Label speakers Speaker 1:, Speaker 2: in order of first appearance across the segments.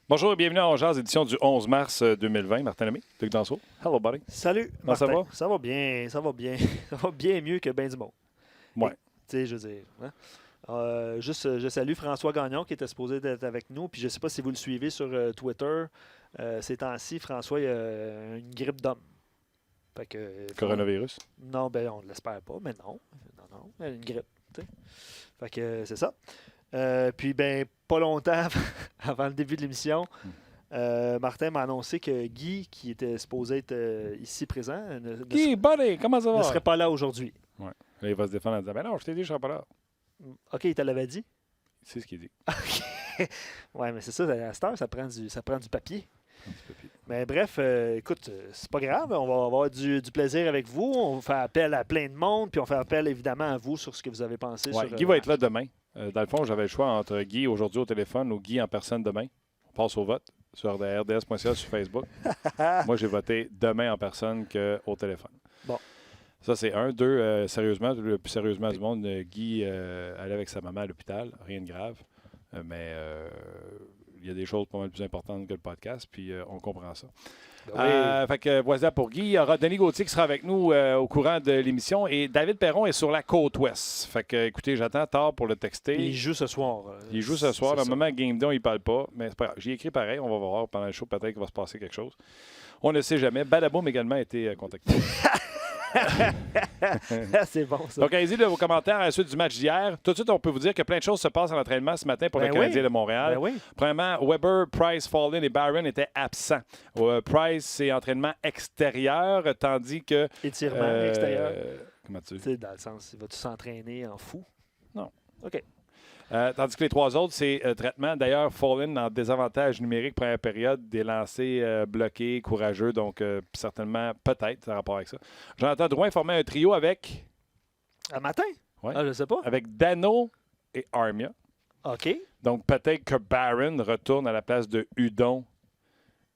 Speaker 1: Bonjour et bienvenue à On Jase, édition du 11 mars 2020. Martin Lemay, Luc Danseau. Hello, buddy.
Speaker 2: Salut,
Speaker 1: Comment ça
Speaker 2: Martin.
Speaker 1: va?
Speaker 2: Ça va bien, ça va bien. Ça va bien mieux que ben du monde.
Speaker 1: Ouais.
Speaker 2: Tu sais, je veux dire. Hein? Je salue François Gagnon qui était supposé être avec nous. Puis je ne sais pas si vous le suivez sur Twitter. Ces temps-ci, François il a une grippe d'homme. Fait que,
Speaker 1: Coronavirus?
Speaker 2: Non, ben on ne l'espère pas, mais non. Non, il a une grippe. T'sais. Fait que c'est ça. Puis ben pas longtemps avant le début de l'émission, Martin m'a annoncé que Guy, qui était supposé être ici présent,
Speaker 1: Guy, buddy, comment ça va?
Speaker 2: ne serait pas là aujourd'hui.
Speaker 1: Ouais. Là, il va se défendre en disant, ben non, je t'ai dit, je ne serai pas là.
Speaker 2: OK, il te l'avait dit?
Speaker 1: C'est ce qu'il dit.
Speaker 2: OK. Ouais, mais c'est ça, à cette heure, ça prend du papier.
Speaker 1: Un petit peu pire.
Speaker 2: Mais bref, écoute, c'est pas grave, on va avoir du plaisir avec vous. On fait appel à plein de monde, puis on fait appel évidemment à vous sur ce que vous avez pensé.
Speaker 1: Ouais,
Speaker 2: sur,
Speaker 1: Guy va être là demain. Dans le fond, j'avais le choix entre Guy aujourd'hui au téléphone ou Guy en personne demain. On passe au vote sur rds.ca sur Facebook. Moi, j'ai voté demain en personne qu'au téléphone.
Speaker 2: Bon.
Speaker 1: Ça, c'est un. Deux, sérieusement, le plus sérieusement du monde, Guy allait avec sa maman à l'hôpital. Rien de grave. Mais il y a des choses pas mal plus importantes que le podcast, puis on comprend ça. Fait que voilà pour Guy. Il y aura Denis Gauthier qui sera avec nous au courant de l'émission. Et David Perron est sur la côte ouest. Fait que, écoutez, j'attends tard pour le texter.
Speaker 2: Il joue ce soir.
Speaker 1: Il joue ce soir. Normalement, Game Day, il ne parle pas. Mais c'est pas grave. J'ai écrit pareil. On va voir pendant le show. Peut-être qu'il va se passer quelque chose. On ne sait jamais. Badaboum également a été contacté.
Speaker 2: C'est bon, ça.
Speaker 1: Donc, allez-y vos commentaires à la suite du match d'hier. Tout de suite, on peut vous dire que plein de choses se passent en entraînement ce matin pour le Canadien de Montréal.
Speaker 2: Ben oui.
Speaker 1: Premièrement, Weber, Price, Fallin et Barron étaient absents. Price, c'est entraînement extérieur, tandis que...
Speaker 2: Étirement extérieur.
Speaker 1: Comment tu dis?
Speaker 2: C'est dans le sens, vas-tu s'entraîner en fou?
Speaker 1: Non.
Speaker 2: OK.
Speaker 1: Tandis que les trois autres, c'est traitement. D'ailleurs, Fallin en désavantage numérique première période, des lancers bloqués, courageux, donc certainement, peut-être, en rapport avec ça. Jonathan Drouin formait un trio avec...
Speaker 2: Un matin?
Speaker 1: Ouais.
Speaker 2: Ah, je sais pas.
Speaker 1: Avec Dano et Armia.
Speaker 2: OK.
Speaker 1: Donc, peut-être que Barron retourne à la place de Hudon.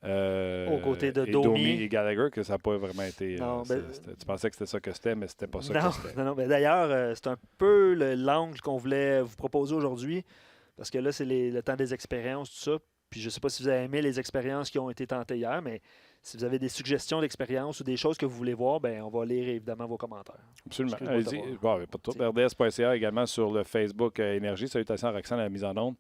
Speaker 2: Aux côtés de
Speaker 1: Domi et Gallagher, que ça n'a pas vraiment été.
Speaker 2: Non,
Speaker 1: tu pensais que c'était ça que c'était, mais c'était pas ça que c'était.
Speaker 2: Non. D'ailleurs, c'est un peu l'angle qu'on voulait vous proposer aujourd'hui, parce que là, c'est le temps des expériences, tout ça. Puis je ne sais pas si vous avez aimé les expériences qui ont été tentées hier, mais si vous avez des suggestions d'expériences ou des choses que vous voulez voir, ben on va lire évidemment vos commentaires.
Speaker 1: Absolument. Allez-y. Bon, pas de tout. RDS.ca également sur le Facebook Énergie. Salutations à Roxane à la mise en onde.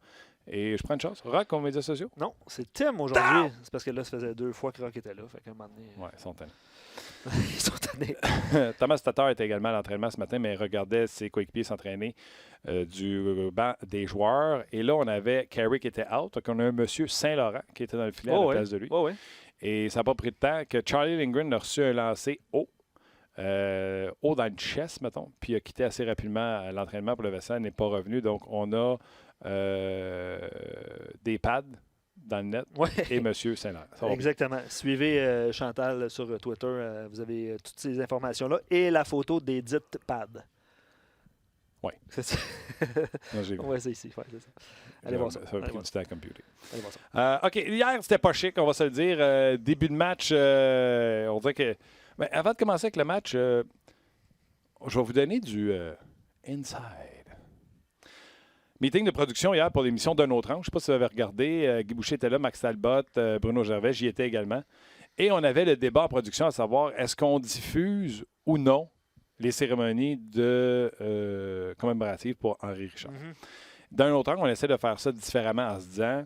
Speaker 1: Et je prends une chance. Rock, aux médias sociaux?
Speaker 2: Non, c'est Tim aujourd'hui. C'est parce que là, ça faisait 2 fois que Rock était là. Fait qu'à un moment donné,
Speaker 1: Oui, ils sont tannés.
Speaker 2: ils sont tannés.
Speaker 1: Thomas Tatar était également à l'entraînement ce matin, mais regardait ses coéquipiers s'entraîner du banc des joueurs. Et là, on avait Carey qui était out. Donc, on a un monsieur Saint-Laurent qui était dans le filet à la place de lui. Et ça n'a pas pris de temps que Charlie Lindgren a reçu un lancer haut dans le chest, mettons, puis il a quitté assez rapidement l'entraînement pour le vaisseau, n'est pas revenu. Donc, on a des pads dans le net et M. Saint-Laurent.
Speaker 2: Exactement. Suivez Chantal sur Twitter. Vous avez toutes ces informations-là et la photo des dites pads.
Speaker 1: Oui.
Speaker 2: C'est ça. Oui, c'est ici. Ouais, c'est ça. Allez voir ça.
Speaker 1: Ça va prendre du temps à computer.
Speaker 2: Allez voir ça.
Speaker 1: OK. Hier, c'était pas chic, on va se le dire. Début de match, on dirait que... Mais avant de commencer avec le match, je vais vous donner du inside. Meeting de production hier pour l'émission D'un autre angle. Je ne sais pas si vous avez regardé. Guy Boucher était là, Max Talbot, Bruno Gervais, j'y étais également. Et on avait le débat en production à savoir est-ce qu'on diffuse ou non les cérémonies de commémoratives pour Henri Richard. D'un autre angle, on essaie de faire ça différemment en se disant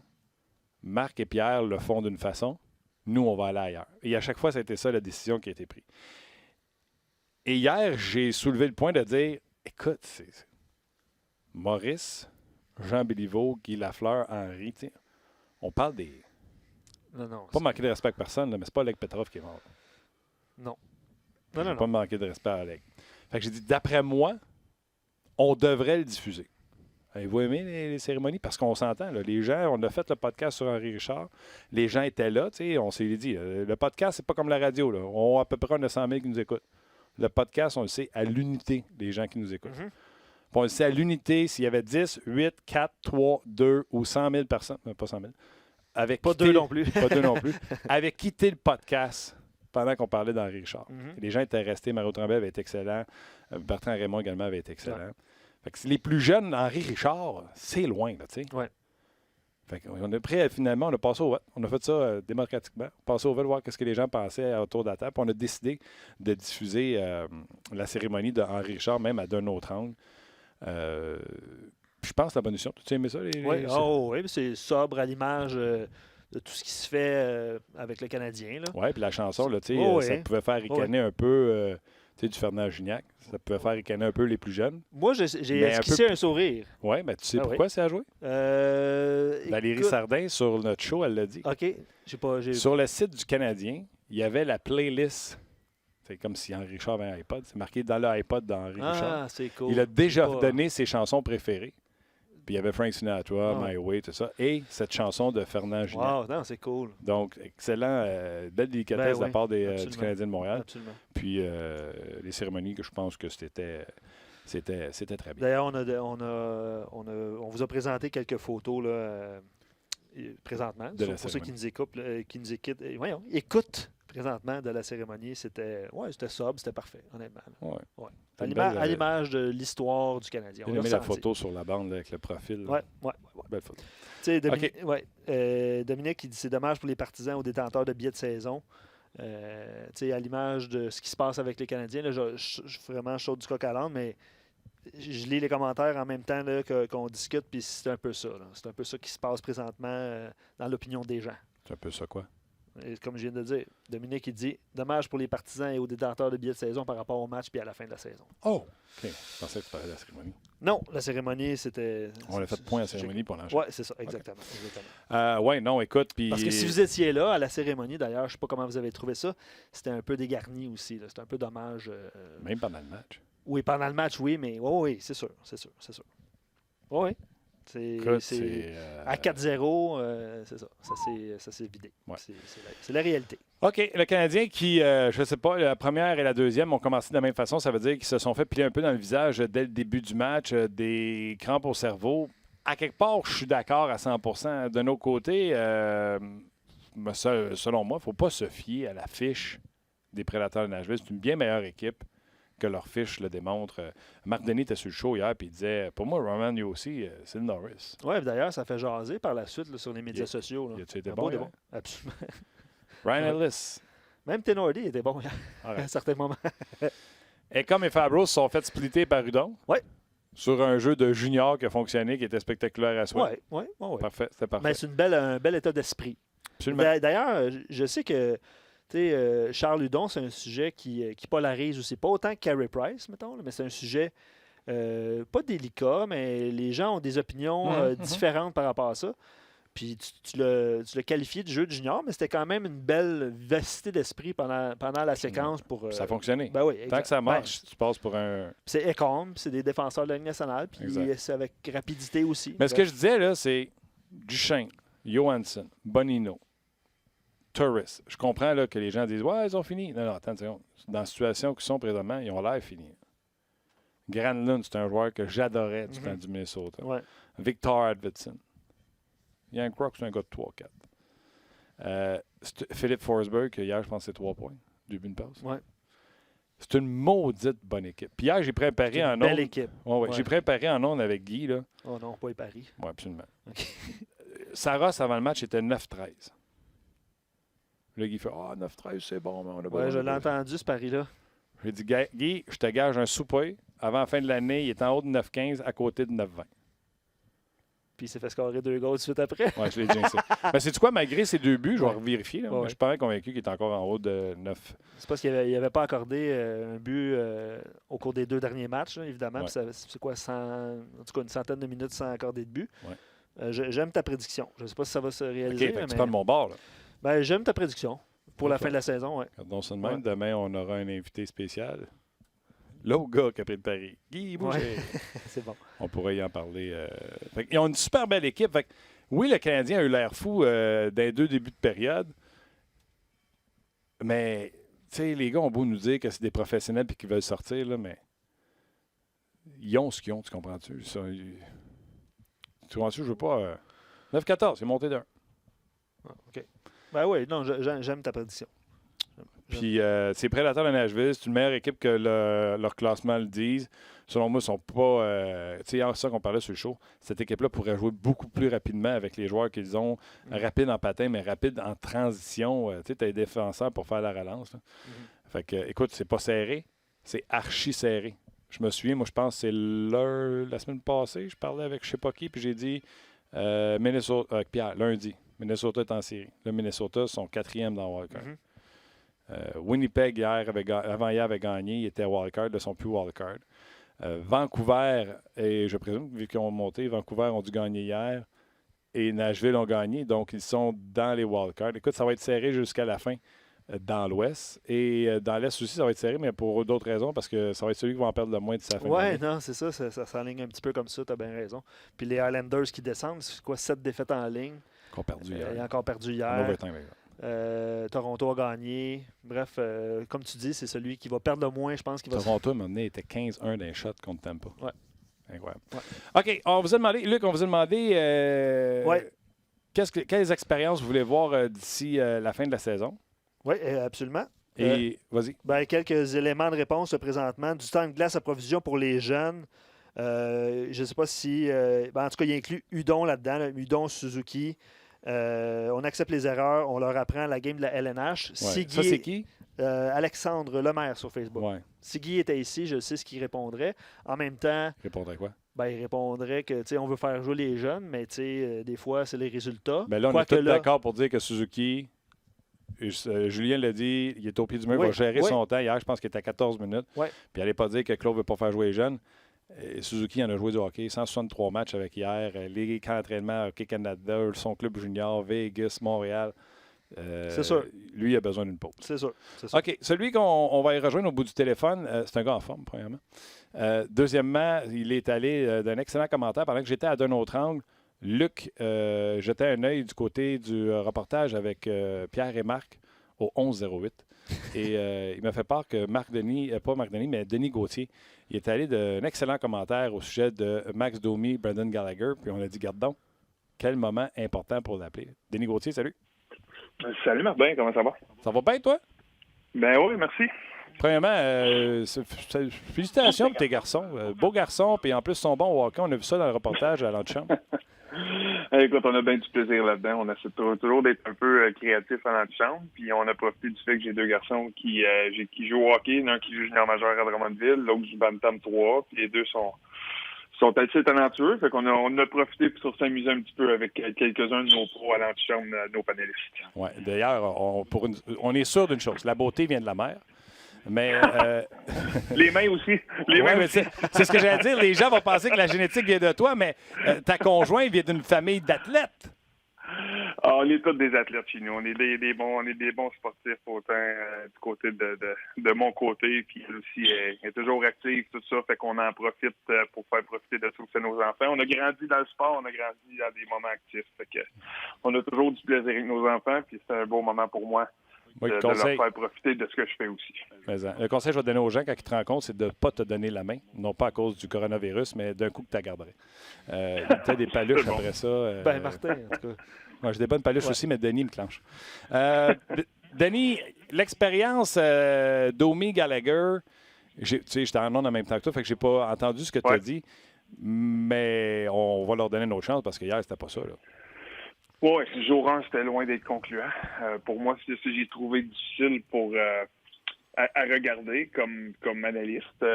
Speaker 1: Marc et Pierre le font d'une façon, nous, on va aller ailleurs. Et à chaque fois, c'était ça la décision qui a été prise. Et hier, j'ai soulevé le point de dire écoute, c'est Maurice, Jean Béliveau, Guy Lafleur, Henri, on parle des.
Speaker 2: Non.
Speaker 1: Pas manquer de respect à personne, là, mais c'est pas Alec Petrov qui est mort.
Speaker 2: Non.
Speaker 1: Pas manquer de respect à Alec. Fait que j'ai dit, d'après moi, on devrait le diffuser. Avez-vous aimé les cérémonies? Parce qu'on s'entend, là, les gens, on a fait le podcast sur Henri Richard, les gens étaient là, on s'est dit, le podcast, c'est pas comme la radio, là. On a à peu près 900 000 qui nous écoutent. Le podcast, on le sait à l'unité des gens qui nous écoutent. Puis on le sait à l'unité s'il y avait 10, 8, 4, 3, 2 ou 100 000 personnes, pas 100 000,
Speaker 2: pas deux non plus.
Speaker 1: Pas deux non plus, avaient quitté le podcast pendant qu'on parlait d'Henri Richard. Les gens étaient restés. Mario Tremblay avait été excellent. Bertrand Raymond également avait été excellent. Fait que les plus jeunes, Henri Richard, c'est loin, là, tu sais.
Speaker 2: Ouais.
Speaker 1: Fait qu'on a pris, finalement, on a passé au vote. On a fait ça démocratiquement. Passé au vote, voir ce que les gens pensaient autour de la table. Puis on a décidé de diffuser la cérémonie d'Henri Richard, même à d'un autre angle. Je pense que c'est la bonne décision. Tu as aimé ça?
Speaker 2: Oui, c'est sobre à l'image de tout ce qui se fait avec le Canadien.
Speaker 1: Oui, puis la chanson, là, ça pouvait faire ricaner un peu du Fernand Gignac. Ça pouvait faire ricaner un peu les plus jeunes.
Speaker 2: Moi, j'ai esquissé un sourire.
Speaker 1: Oui, mais tu sais pourquoi c'est à jouer? Valérie Sardin, sur notre show, elle l'a dit.
Speaker 2: OK.
Speaker 1: Sur le site du Canadien, il y avait la playlist. C'est comme si Henri Richard avait un iPod. C'est marqué dans le iPod d'Henri Richard.
Speaker 2: C'est cool.
Speaker 1: Il a déjà donné ses chansons préférées. Puis il y avait Frank Sinatra, My Way, tout ça. Et cette chanson de Fernand Gignac.
Speaker 2: Wow, non, c'est cool.
Speaker 1: Donc, excellent, belle délicatesse de la part du Canadien de Montréal.
Speaker 2: Absolument.
Speaker 1: Puis les cérémonies, que je pense que c'était très bien.
Speaker 2: D'ailleurs, on vous a présenté quelques photos là, présentement. Pour ceux qui nous écoutent, écoutent présentement de la cérémonie. C'était sobre, c'était parfait, honnêtement.
Speaker 1: Ouais.
Speaker 2: À l'image de l'histoire du Canadien.
Speaker 1: J'ai aimé la photo sur la bande là, avec le profil.
Speaker 2: Oui.
Speaker 1: Belle photo.
Speaker 2: Dominique, il dit c'est dommage pour les partisans ou détenteurs de billets de saison. À l'image de ce qui se passe avec les Canadiens, là, je suis vraiment chaud du coq à l'âne, mais je lis les commentaires en même temps là, qu'on discute, puis c'est un peu ça. C'est un peu ça qui se passe présentement dans l'opinion des gens.
Speaker 1: C'est un peu ça, quoi?
Speaker 2: Et comme je viens de dire, Dominique, il dit « Dommage pour les partisans et aux détenteurs de billets de saison par rapport au match puis à la fin de la saison. »
Speaker 1: Oh! OK. Je pensais que tu parlais de la cérémonie.
Speaker 2: Non, la cérémonie, c'était...
Speaker 1: On a fait point à la cérémonie pour l'enchaîner.
Speaker 2: Oui, c'est ça, exactement.
Speaker 1: Oui, non, écoute, puis...
Speaker 2: Parce que si vous étiez là, à la cérémonie, d'ailleurs, je ne sais pas comment vous avez trouvé ça, c'était un peu dégarni aussi. C'était un peu dommage.
Speaker 1: Même pendant le match.
Speaker 2: Oui, pendant le match, oui, mais oui, c'est sûr. Oui. À 4-0, c'est ça. Ça s'est vidé.
Speaker 1: Ouais.
Speaker 2: C'est la réalité.
Speaker 1: OK. Le Canadien qui, je ne sais pas, la première et la deuxième ont commencé de la même façon. Ça veut dire qu'ils se sont fait plier un peu dans le visage dès le début du match, des crampes au cerveau. À quelque part, je suis d'accord à 100%. De nos côtés, selon moi, il ne faut pas se fier à la fiche des Prédateurs de Nashville. C'est une bien meilleure équipe que leur fiche le démontre. Marc Denis était sur le show hier et il disait pour moi, Roman Josi, c'est le Norris.
Speaker 2: Oui, d'ailleurs, ça fait jaser par la suite là, sur les médias sociaux. Là.
Speaker 1: Il a été bon?
Speaker 2: Absolument.
Speaker 1: Ryan Ellis.
Speaker 2: Même Tenordi était bon hier, à un certain moment.
Speaker 1: Et comme les Fabros se sont fait splitter par Hudon.
Speaker 2: Oui.
Speaker 1: Sur un jeu de junior qui a fonctionné, qui était spectaculaire à soi.
Speaker 2: Oui.
Speaker 1: Parfait, c'était parfait.
Speaker 2: Mais c'est un bel état d'esprit.
Speaker 1: Absolument.
Speaker 2: D'ailleurs, je sais que Charles Hudon, c'est un sujet qui polarise aussi. Pas autant que Carey Price, mettons, mais c'est un sujet pas délicat, mais les gens ont des opinions différentes par rapport à ça. Puis tu l'as qualifié de jeu de junior, mais c'était quand même une belle vivacité d'esprit pendant la séquence. Ça
Speaker 1: a fonctionné.
Speaker 2: Ben oui,
Speaker 1: tant que ça marche, tu passes pour un...
Speaker 2: C'est Ecom, c'est des défenseurs de la Ligue nationale, puis c'est avec rapidité aussi.
Speaker 1: Mais ce que je disais, là, c'est Duchesne, Johansson, Bonino, Torres. Je comprends là, que les gens disent « Ouais, ils ont fini. » Non, attends une seconde. Dans la situation qu'ils sont présentement, ils ont l'air finis. Granlund, c'est un joueur que j'adorais du temps du Minnesota.
Speaker 2: Ouais.
Speaker 1: Victor Arvidsson. Yann Croc, c'est un gars de 3-4. Philippe Forsberg, hier, je pense que c'est 3 points. Début de passe.
Speaker 2: Ouais.
Speaker 1: C'est une maudite bonne équipe. Puis hier, j'ai préparé en ondes.
Speaker 2: Belle équipe.
Speaker 1: Ouais. J'ai préparé en ondes avec Guy. Là.
Speaker 2: Oh non, pas les paris.
Speaker 1: Oui, absolument.
Speaker 2: Okay.
Speaker 1: Saros, avant le match, était 9-13. Là, Guy fait « Ah, 9-13, c'est bon, mais on a pas... »
Speaker 2: Ouais, je l'ai entendu, ce pari-là.
Speaker 1: J'ai dit « Guy, je te gage un souper. Avant la fin de l'année, il est en haut de 9-15, à côté de 9-20. »
Speaker 2: Puis il s'est fait scorer 2 goals tout de suite après.
Speaker 1: Oui, je l'ai dit ainsi. Mais c'est-tu quoi, malgré ces 2 buts, je vais vérifier. Là,
Speaker 2: ouais.
Speaker 1: Je suis pas convaincu qu'il est encore en haut de 9.
Speaker 2: C'est parce qu'il n'avait pas accordé un but au cours des 2 derniers matchs, là, évidemment.
Speaker 1: Ouais.
Speaker 2: C'est quoi, en tout cas une centaine de minutes sans accorder de but.
Speaker 1: Ouais.
Speaker 2: J'aime ta prédiction. Je ne sais pas si ça va se réaliser.
Speaker 1: OK, tu prends de mon bord. Là.
Speaker 2: Ben, j'aime ta prédiction pour la fin de la saison. Ouais.
Speaker 1: Regardons ça de même. Demain, on aura un invité spécial. L'autre gars qui a pris le pari. Guy Boucher.
Speaker 2: Ouais. C'est bon.
Speaker 1: On pourrait y en parler. Ils ont une super belle équipe. Fait que, oui, le Canadien a eu l'air fou dans les 2 débuts de période. Mais, tu sais, les gars ont beau nous dire que c'est des professionnels et qu'ils veulent sortir, là, mais ils ont ce qu'ils ont, tu comprends-tu? Tu comprends-tu? Je veux pas... 9-14, c'est monté d'un.
Speaker 2: OK. Ben oui, non, j'aime ta prédiction.
Speaker 1: Puis ces Prédateurs de Nashville, c'est une meilleure équipe que leur classement le dise. Selon moi, ils sont pas... tu sais, ça qu'on parlait sur le show, cette équipe-là pourrait jouer beaucoup plus rapidement avec les joueurs qu'ils ont. Rapide en patin, mais rapide en transition. Tu sais, tu as des défenseurs pour faire la relance. Fait que, écoute, c'est pas serré. C'est archi serré. Je me souviens, moi, je pense que c'est la semaine passée, je parlais avec je sais pas qui, puis j'ai dit Minnesota, Pierre, lundi, Minnesota est en série. Le Minnesota sont 4e dans Wildcard. Winnipeg, avant-hier, avait gagné. Il était wildcard, ils ne sont plus wildcard. Vancouver, et je présume, vu qu'ils ont monté, Vancouver ont dû gagner hier. Et Nashville ont gagné, donc ils sont dans les wildcards. Écoute, ça va être serré jusqu'à la fin dans l'Ouest. Et dans l'Est aussi, ça va être serré, mais pour d'autres raisons, parce que ça va être celui qui va en perdre le moins de sa fin.
Speaker 2: Oui, non, c'est ça. Ça s'enligne un petit peu comme ça, tu as bien raison. Puis les Islanders qui descendent, c'est quoi, 7 défaites en ligne.
Speaker 1: Encore perdu hier.
Speaker 2: Ils ont encore perdu hier.
Speaker 1: En overtime,
Speaker 2: Toronto a gagné. Bref, comme tu dis, c'est celui qui va perdre le moins, je pense.
Speaker 1: Toronto, à un moment donné, était 15-1 d'un shot contre Tampa.
Speaker 2: Ouais.
Speaker 1: Incroyable. Ouais. OK, on vous a demandé, Luc, quelles expériences vous voulez voir d'ici la fin de la saison?
Speaker 2: Oui, absolument.
Speaker 1: Et vas-y.
Speaker 2: Quelques éléments de réponse présentement. Du temps de glace à provision pour les jeunes. Je ne sais pas si... en tout cas, il inclut Udon là-dedans, Udon Suzuki. On accepte les erreurs, on leur apprend la game de la LNH.
Speaker 1: Ouais. Ça, c'est qui?
Speaker 2: Alexandre Lemaire sur Facebook.
Speaker 1: Ouais.
Speaker 2: Si Guy était ici, je sais ce qu'il répondrait. En même temps...
Speaker 1: Il répondrait quoi?
Speaker 2: Il répondrait que on veut faire jouer les jeunes, mais des fois, c'est les résultats.
Speaker 1: Là, on est tous d'accord pour dire que Suzuki... Julien l'a dit, il est au pied du mur, il va gérer son temps. Hier, je pense qu'il était à 14 minutes.
Speaker 2: Oui.
Speaker 1: Puis n'allez pas dire que Claude ne veut pas faire jouer les jeunes. Suzuki en a joué du hockey, 163 matchs avec hier. Les camps d'entraînement, Hockey Canada, son club junior, Vegas, Montréal.
Speaker 2: C'est sûr.
Speaker 1: Lui, il a besoin d'une pause.
Speaker 2: C'est sûr.
Speaker 1: OK. Celui qu'on va y rejoindre au bout du téléphone, c'est un gars en forme, premièrement. Deuxièmement, il est allé d'un excellent commentaire pendant que j'étais à d'un autre angle. Luc jetait un œil du côté du reportage avec Pierre et Marc au 11-08. Et il m'a fait part que Denis Gauthier, il est allé d'un excellent commentaire au sujet de Max Domi, Brendan Gallagher. Puis on a dit, garde donc, quel moment important pour l'appeler. Denis Gauthier, salut.
Speaker 3: Salut Martin, comment ça va?
Speaker 1: Ça va bien, toi?
Speaker 3: Ben oui, merci.
Speaker 1: Premièrement, félicitations pour tes garçons. Beaux garçons, puis en plus, ils sont bons au hockey. On a vu ça dans le reportage à l'antichambre.
Speaker 3: Écoute, on a bien du plaisir là-dedans. On essaie toujours d'être un peu créatif à l'antichambre. Puis on a profité du fait que j'ai deux garçons qui jouent au hockey. L'un qui joue junior majeur à Drummondville, l'autre joue Bantam 3. Puis les deux sont assez talentueux. Fait qu'on a profité pour s'amuser un petit peu avec quelques-uns de nos pros à l'antichambre, nos panélistes. Oui,
Speaker 1: d'ailleurs, on est sûr d'une chose. La beauté vient de la mer. Mais
Speaker 3: les mains aussi.
Speaker 1: C'est ce que j'allais dire. Les gens vont penser que la génétique vient de toi, mais ta conjointe vient d'une famille d'athlètes.
Speaker 3: On est tous des athlètes chez nous. On est des bons sportifs, autant du côté de mon côté, puis elle aussi est toujours active, tout ça, fait qu'on en profite pour faire profiter de tout ça nos enfants. On a grandi dans le sport, on a grandi dans des moments actifs, fait que on a toujours du plaisir avec nos enfants, puis c'est un beau moment pour moi. De leur faire profiter de ce que je fais aussi.
Speaker 1: Le conseil que je vais donner aux gens quand ils te rencontrent, c'est de ne pas te donner la main. Non pas à cause du coronavirus, mais d'un coup que tu la garderais. Tu as des paluches après ça.
Speaker 2: Martin, en tout cas.
Speaker 1: Moi, j'ai des bonnes paluches aussi, mais Denis me clenche. Denis, l'expérience Domi Gallagher, j'étais en onde en même temps que toi, fait que j'ai pas entendu ce que tu as dit, mais on va leur donner une autre chance parce que hier, c'était pas ça, là.
Speaker 3: Oui, jour 1, c'était loin d'être concluant. Pour moi, c'est ce que j'ai trouvé difficile à regarder comme analyste.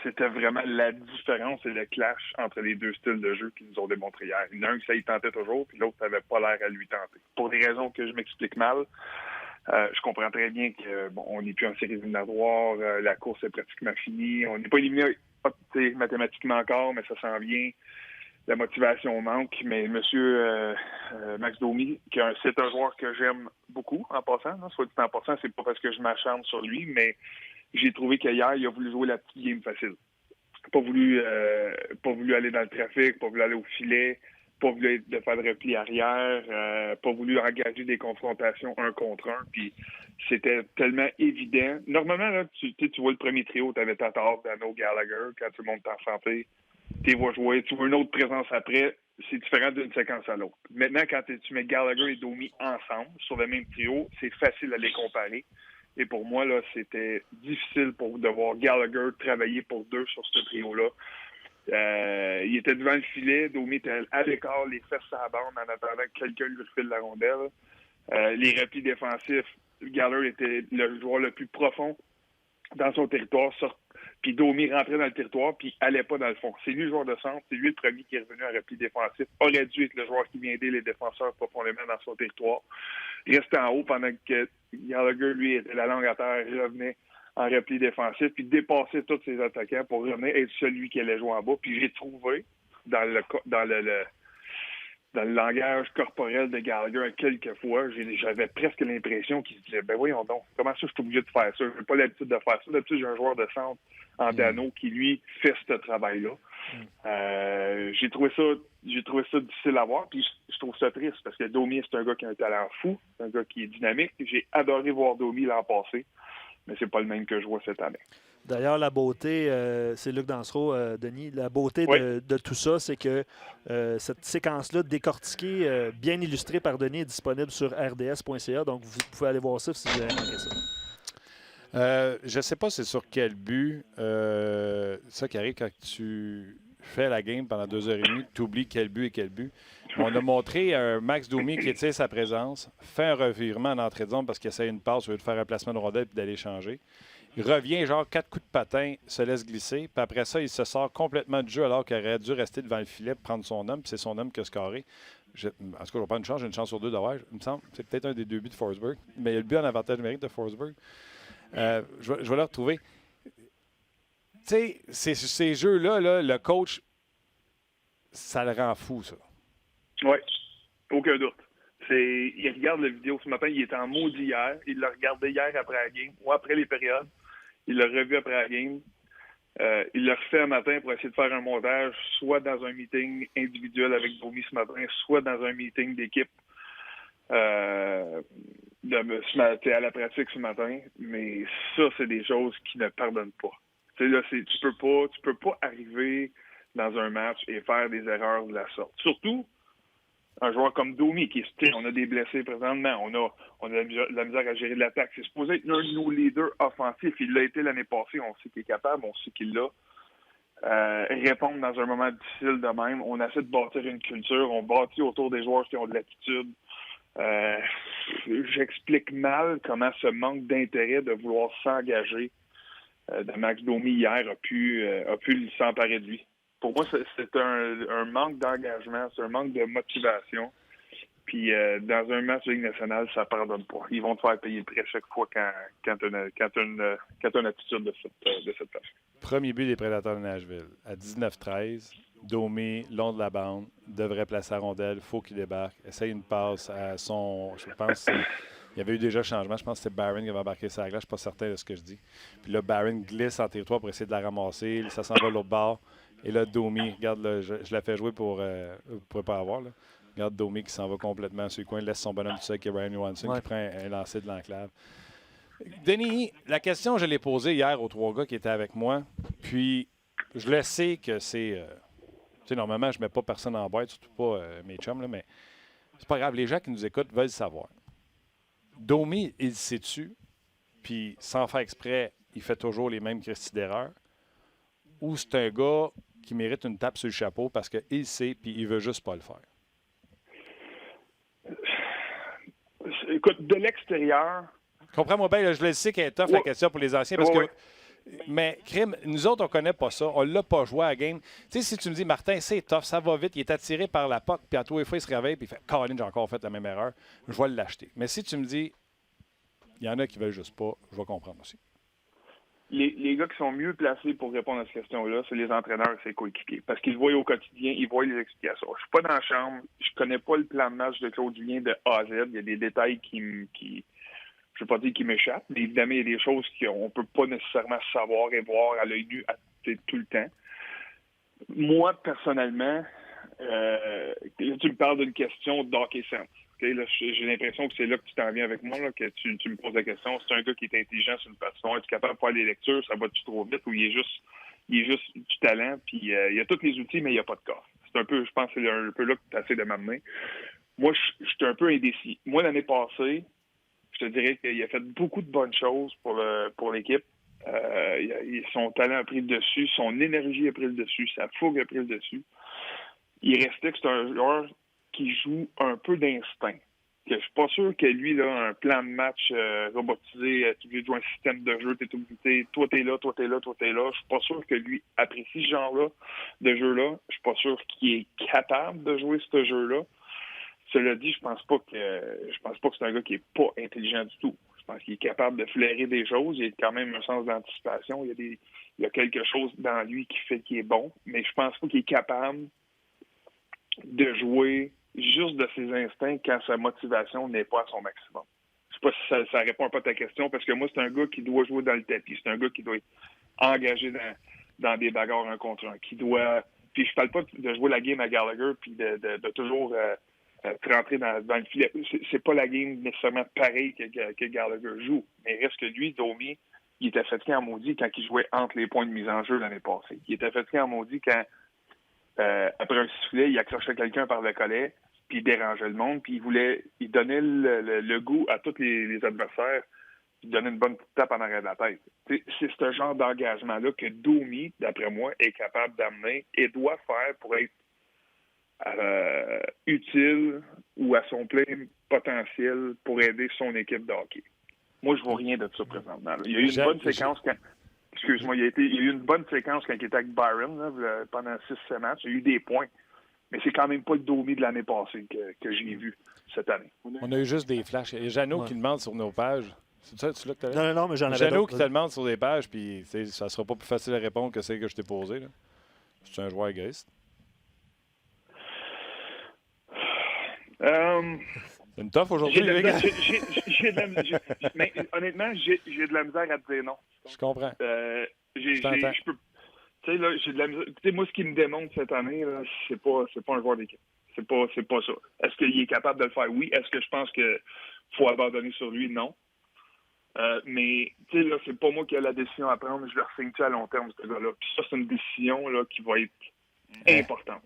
Speaker 3: C'était vraiment la différence et le clash entre les deux styles de jeu qu'ils nous ont démontré hier. Il y en a un qui ça y tentait toujours, puis l'autre n'avait pas l'air à lui tenter. Pour des raisons que je m'explique mal, je comprends très bien qu'on n'est plus en série éliminatoire, la course est pratiquement finie. On n'est pas éliminé mathématiquement encore, mais ça s'en vient. La motivation manque, mais monsieur Max Domi, c'est un joueur que j'aime beaucoup en passant. Soit dit en passant, c'est pas parce que je m'acharne sur lui, mais j'ai trouvé qu'hier, il a voulu jouer la petite game facile. Pas voulu aller dans le trafic, pas voulu aller au filet, pas voulu faire de repli arrière, pas voulu engager des confrontations un contre un. Puis c'était tellement évident. Normalement, là, tu vois le premier trio, tu avais Tatar, Dano, Gallagher, quand tout le monde est en santé. Tu vois jouer, tu vois une autre présence après, c'est différent d'une séquence à l'autre. Maintenant, quand tu mets Gallagher et Domi ensemble, sur le même trio, c'est facile à les comparer. Et pour moi, là, c'était difficile de voir Gallagher travailler pour deux sur ce trio-là. Il était devant le filet, Domi était à l'écart, les fesses à la bande en attendant que quelqu'un lui refile la rondelle. Les replis défensifs, Gallagher était le joueur le plus profond dans son territoire, puis Domi rentrait dans le territoire, puis allait pas dans le fond. C'est lui le joueur de centre, c'est lui le premier qui est revenu en repli défensif. Aurait dû être le joueur qui vient aider les défenseurs profondément dans son territoire. Restait en haut pendant que Gallagher, lui, était la langue à terre, revenait en repli défensif, puis dépassait tous ses attaquants pour revenir être celui qui allait jouer en bas. Puis j'ai trouvé, dans le langage corporel de Gallagher, quelques fois, j'avais presque l'impression qu'il se disait, ben voyons donc, comment ça je suis obligé de faire ça? Je n'ai pas l'habitude de faire ça. D'habitude, j'ai un joueur de centre en Dano qui, lui, fait ce travail-là. J'ai trouvé ça difficile à voir, puis je trouve ça triste, parce que Domi, c'est un gars qui a un talent fou, c'est un gars qui est dynamique. J'ai adoré voir Domi l'an passé, mais c'est pas le même que je vois cette année.
Speaker 2: D'ailleurs, la beauté, c'est Luc Dansereau, Denis, la beauté de tout ça, c'est que cette séquence-là décortiquée, bien illustrée par Denis, est disponible sur rds.ca, donc vous pouvez aller voir ça si vous avez manqué ça.
Speaker 1: Je ne sais pas c'est sur quel but. Ça qui arrive quand tu fais la game pendant 2h30, tu oublies quel but et quel but. On a montré un Max Domi qui étire sa présence, fait un revirement en entrée de zone parce qu'il essaie une passe au lieu de faire un placement de rondelle et d'aller changer. Il revient, genre 4 coups de patin, se laisse glisser. Puis après ça, il se sort complètement du jeu alors qu'il aurait dû rester devant le filet pour prendre son homme. Puis c'est son homme qui a scoré. En tout cas, je n'ai pas une chance, j'ai une chance sur deux d'avoir. Il me semble c'est peut-être un des 2 buts de Forsberg. Mais il y a le but en avantage numérique de Forsberg. Je vais le retrouver. Tu sais, ces jeux-là, là, le coach, ça le rend fou, ça.
Speaker 3: Oui, aucun doute. Il regarde la vidéo ce matin, il était en maudit hier. Il l'a regardé hier après la game ou après les périodes. Il l'a revu après la game. Il l'a refait un matin pour essayer de faire un montage, soit dans un meeting individuel avec Domi ce matin, soit dans un meeting d'équipe à la pratique ce matin. Mais ça, c'est des choses qui ne pardonnent pas. Là, tu peux pas arriver dans un match et faire des erreurs de la sorte. Surtout un joueur comme Domi, on a des blessés présentement, on a la misère à gérer l'attaque. C'est supposé être l'un de nos leaders offensifs. Il l'a été l'année passée, on sait qu'il est capable, on sait qu'il l'a. Répondre dans un moment difficile de même. On essaie de bâtir une culture, on bâtit autour des joueurs qui ont de l'attitude. J'explique mal comment ce manque d'intérêt de vouloir s'engager de Max Domi hier a pu s'emparer de lui. Pour moi, c'est un manque d'engagement, c'est un manque de motivation. Puis dans un match de Ligue nationale, ça ne pardonne pas. Ils vont te faire payer le prix à chaque fois quand tu as une attitude de cette façon.
Speaker 1: Premier but des Prédateurs de Nashville. À 19-13, Domi, long de la bande, devrait placer la rondelle, faut qu'il débarque, essaye une passe à son... Je pense il y avait eu déjà changement. Je pense que c'était Barron qui avait embarqué sa glace. Je ne suis pas certain de ce que je dis. Puis là, Barron glisse en territoire pour essayer de la ramasser. Ça s'en va de l'autre bord. Et là, Domi, regarde, là, je la fais jouer pour vous ne pourrez pas avoir. Là. Regarde Domi qui s'en va complètement sur le coin, laisse son bonhomme tout seul, qui est Ryan Johansson, qui prend un lancer de l'enclave. Denis, la question, je l'ai posée hier aux 3 gars qui étaient avec moi. Puis, je le sais que c'est... tu sais, normalement, je ne mets pas personne en boîte, surtout pas mes chums, là, mais c'est pas grave. Les gens qui nous écoutent veulent savoir. Domi, il sait-tu, puis sans faire exprès, il fait toujours les mêmes cristis d'erreur, ou c'est un gars qui mérite une tape sur le chapeau parce qu'il sait, puis il veut juste pas le faire?
Speaker 3: Écoute, de l'extérieur...
Speaker 1: Comprends-moi bien, là, je le sais qu'elle est tough, la question pour les anciens, parce que... Mais, crime, nous autres, on connaît pas ça. On l'a pas joué à la game. Tu sais, si tu me dis, Martin, c'est tough, ça va vite, il est attiré par la POC, puis à tous les fois, il se réveille, puis il fait « Colin, j'ai encore fait la même erreur. » Je vais l'acheter. Mais si tu me dis, il y en a qui veulent juste pas, je vais comprendre aussi.
Speaker 3: Les gars qui sont mieux placés pour répondre à cette question-là, c'est les entraîneurs et ses coéquipiers. Parce qu'ils le voient au quotidien, ils voient les explications. Je suis pas dans la chambre, je connais pas le plan de match de Claude Julien de A à Z. Il y a des détails qui je ne veux pas dire qu'ils m'échappent, mais évidemment, il y a des choses qu'on ne peut pas nécessairement savoir et voir à l'œil nu tout le temps. Moi, personnellement, là, tu me parles d'une question d'hockey sense. Okay? Là, j'ai l'impression que c'est là que tu t'en viens avec moi, là, que tu me poses la question. C'est un gars qui est intelligent sur une façon. Es-tu capable de faire les lectures? Ça va-tu trop vite? Ou il est juste du talent? Puis il a tous les outils, mais il n'y a pas de corps. C'est un peu, je pense, c'est un peu là que tu essaies de m'amener. Moi, je suis un peu indécis. Moi, l'année passée, Je te dirais qu'il a fait beaucoup de bonnes choses pour l'équipe. Son talent a pris le dessus, son énergie a pris le dessus, sa fougue a pris le dessus. Il restait que c'est un joueur qui joue un peu d'instinct. Que je suis pas sûr que lui, là, un plan de match robotisé, tu es obligé de jouer un système de jeu, toi t'es là, toi t'es là, toi t'es là. Je suis pas sûr que lui apprécie ce genre-là de jeu-là. Je suis pas sûr qu'il est capable de jouer ce jeu-là. Cela dit, je pense pas que c'est un gars qui est pas intelligent du tout. Je pense qu'il est capable de flairer des choses. Il a quand même un sens d'anticipation. Il y a quelque chose dans lui qui fait qu'il est bon, mais je pense pas qu'il est capable de jouer juste de ses instincts quand sa motivation n'est pas à son maximum. Je sais pas si ça répond pas à ta question, parce que moi, c'est un gars qui doit jouer dans le tapis. C'est un gars qui doit être engagé dans des bagarres un contre un, qui doit... Puis je parle pas de jouer la game à Gallagher puis de toujours rentrer dans le filet. C'est pas la game nécessairement pareille que Gallagher joue. Mais reste que lui, Domi, il était fatigué en maudit quand il jouait entre les points de mise en jeu l'année passée. Il était fatigué en maudit quand, après un sifflet, il accrochait quelqu'un par le collet, puis il dérangeait le monde, puis il donnait le goût à tous les adversaires, il donnait une bonne petite tape en arrière de la tête. C'est ce genre d'engagement-là que Domi, d'après moi, est capable d'amener et doit faire pour être utile ou à son plein potentiel pour aider son équipe de hockey. Moi, je vois rien de ça présentement. Il y a eu une bonne séquence quand... Excuse-moi, il y a eu une bonne séquence quand il était avec Byron là, pendant 6-7 matchs. Il y a eu des points. Mais c'est quand même pas le Domi de l'année passée que j'ai vu cette année.
Speaker 1: On a eu juste des flashs. Il y a Jeannot qui demande sur nos pages. C'est ça, tu l'as que tu as?
Speaker 2: Non, mais j'en avais
Speaker 1: Jeannot
Speaker 2: d'autres.
Speaker 1: qui te demande sur des pages, puis ça sera pas plus facile à répondre que celle que je t'ai posée. Là. C'est un joueur égoïste. C'est une toffe aujourd'hui, les gars.
Speaker 3: Mais honnêtement, j'ai de la misère à te dire non.
Speaker 1: Je comprends.
Speaker 3: Je peux... Tu sais, là, j'ai de la misère. Tu sais, moi, ce qui me démontre cette année, là, c'est pas un joueur d'équipe. C'est pas ça. Est-ce qu'il est capable de le faire? Oui. Est-ce que je pense qu'il faut abandonner sur lui? Non. Mais, tu sais, là, c'est pas moi qui ai la décision à prendre. Je le ressigne-tu à long terme, ce gars-là? Puis ça, c'est une décision là, qui va être importante.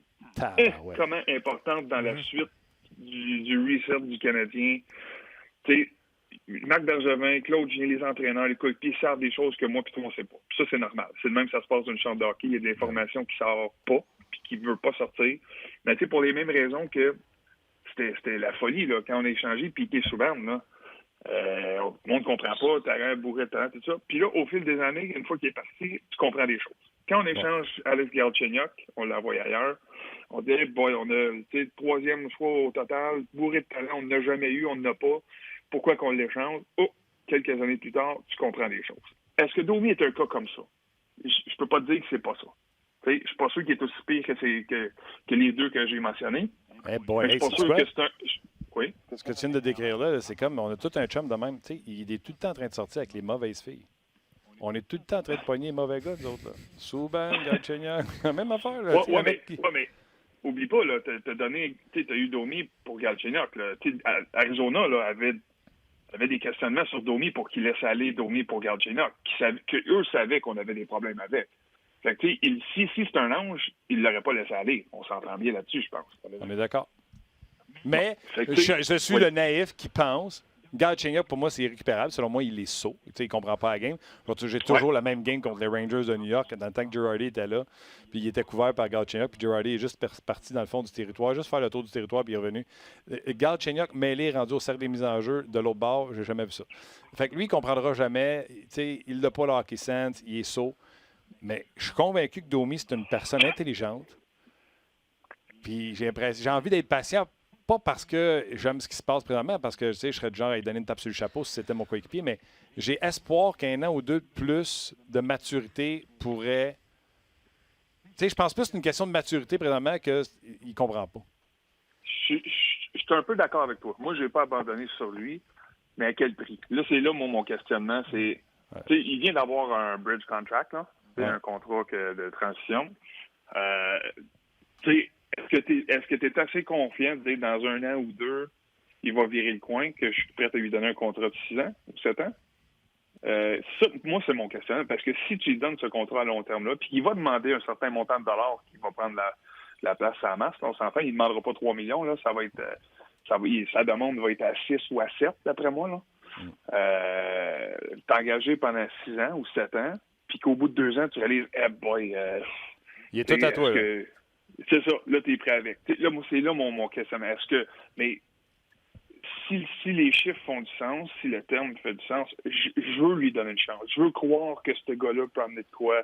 Speaker 3: Comment importante dans la suite du reset du Canadien. Tu sais, Marc Bergevin, Claude Gien, les entraîneurs, les coéquipiers savent des choses que moi et toi, on ne sait pas. Puis ça, c'est normal. C'est le même que ça se passe dans une chambre de hockey. Il y a des informations qui ne sortent pas puis qui ne veulent pas sortir. Mais tu sais, pour les mêmes raisons que c'était la folie là, quand on a échangé Piqué Souban, là. Le monde ne comprend pas, t'as bourré de talent, tout ça. Puis là, au fil des années, une fois qu'il est parti, tu comprends des choses. Quand on échange Alex Galchenyuk, on l'envoie ailleurs, on dit, boy, on a le troisième choix au total, bourré de talent, on n'a jamais eu, on n'en a pas. Pourquoi qu'on l'échange? Quelques années plus tard, tu comprends des choses. Est-ce que Domi est un cas comme ça? Je peux pas te dire que c'est pas ça. Je suis pas sûr qu'il est aussi pire que les deux que j'ai mentionnés.
Speaker 1: Mais je suis
Speaker 3: pas sûr que c'est un... Oui.
Speaker 1: Ce que tu viens de décrire là, c'est comme on a tout un chum de même. Il est tout le temps en train de sortir avec les mauvaises filles. On est tout le temps en train de pogner les mauvais gars, nous autres. Là. Souban, Galchenyuk, même affaire. Là,
Speaker 3: mais oublie pas, là, t'as eu Domi pour Galchenyuk. Arizona là, avait des questionnements sur Domi pour qu'il laisse aller Domi pour Galchenyuk, qu'eux savaient qu'on avait des problèmes avec. Fait que, si c'est un ange, il ne l'aurait pas laissé aller. On s'entend bien là-dessus, je pense.
Speaker 1: On est d'accord. Mais je suis le naïf qui pense. Galchenyuk, pour moi, c'est irrécupérable. Selon moi, il est sot. Il ne comprend pas la game. J'ai toujours la même game contre les Rangers de New York dans le temps que Girardi était là. Puis il était couvert par Galchenyuk. Puis Girardi est juste parti dans le fond du territoire, juste faire le tour du territoire, puis il est revenu. Galchenyuk mêlé, rendu au cercle des mises en jeu de l'autre bord, j'ai jamais vu ça. Fait que lui, il ne comprendra jamais. Il n'a pas le hockey sense, il est sot. Mais je suis convaincu que Domi, c'est une personne intelligente. Puis j'ai envie d'être patient. Pas parce que j'aime ce qui se passe présentement, parce que je serais du genre à lui donner une tape sur le chapeau si c'était mon coéquipier, mais j'ai espoir qu'un an ou deux de plus de maturité pourrait... Je pense plus que c'est une question de maturité présentement qu'il ne comprend pas.
Speaker 3: Je suis un peu d'accord avec toi. Moi, je n'ai pas abandonné sur lui, mais à quel prix? Là, c'est là mon questionnement. C'est, il vient d'avoir un bridge contract, là, un contrat de transition. Est-ce que tu es assez confiant de dire dans un an ou deux, il va virer le coin, que je suis prêt à lui donner un contrat de 6 ans ou 7 ans? Ça, moi, c'est mon questionnement, parce que si tu lui donnes ce contrat à long terme-là, puis il va demander un certain montant de dollars qui va prendre la place à la masse, on s'entend, il ne demandera pas 3 millions, là, ça va être sa demande va être à 6 ou à 7, d'après moi. Là. T'es engagé pendant 6 ans ou 7 ans, puis qu'au bout de 2 ans, tu réalises, boy,
Speaker 1: il est tout à toi.
Speaker 3: C'est ça, là, t'es prêt avec. Là, moi, c'est là mon questionnement. Mais si les chiffres font du sens, si le terme fait du sens, je veux lui donner une chance. Je veux croire que ce gars-là peut amener de quoi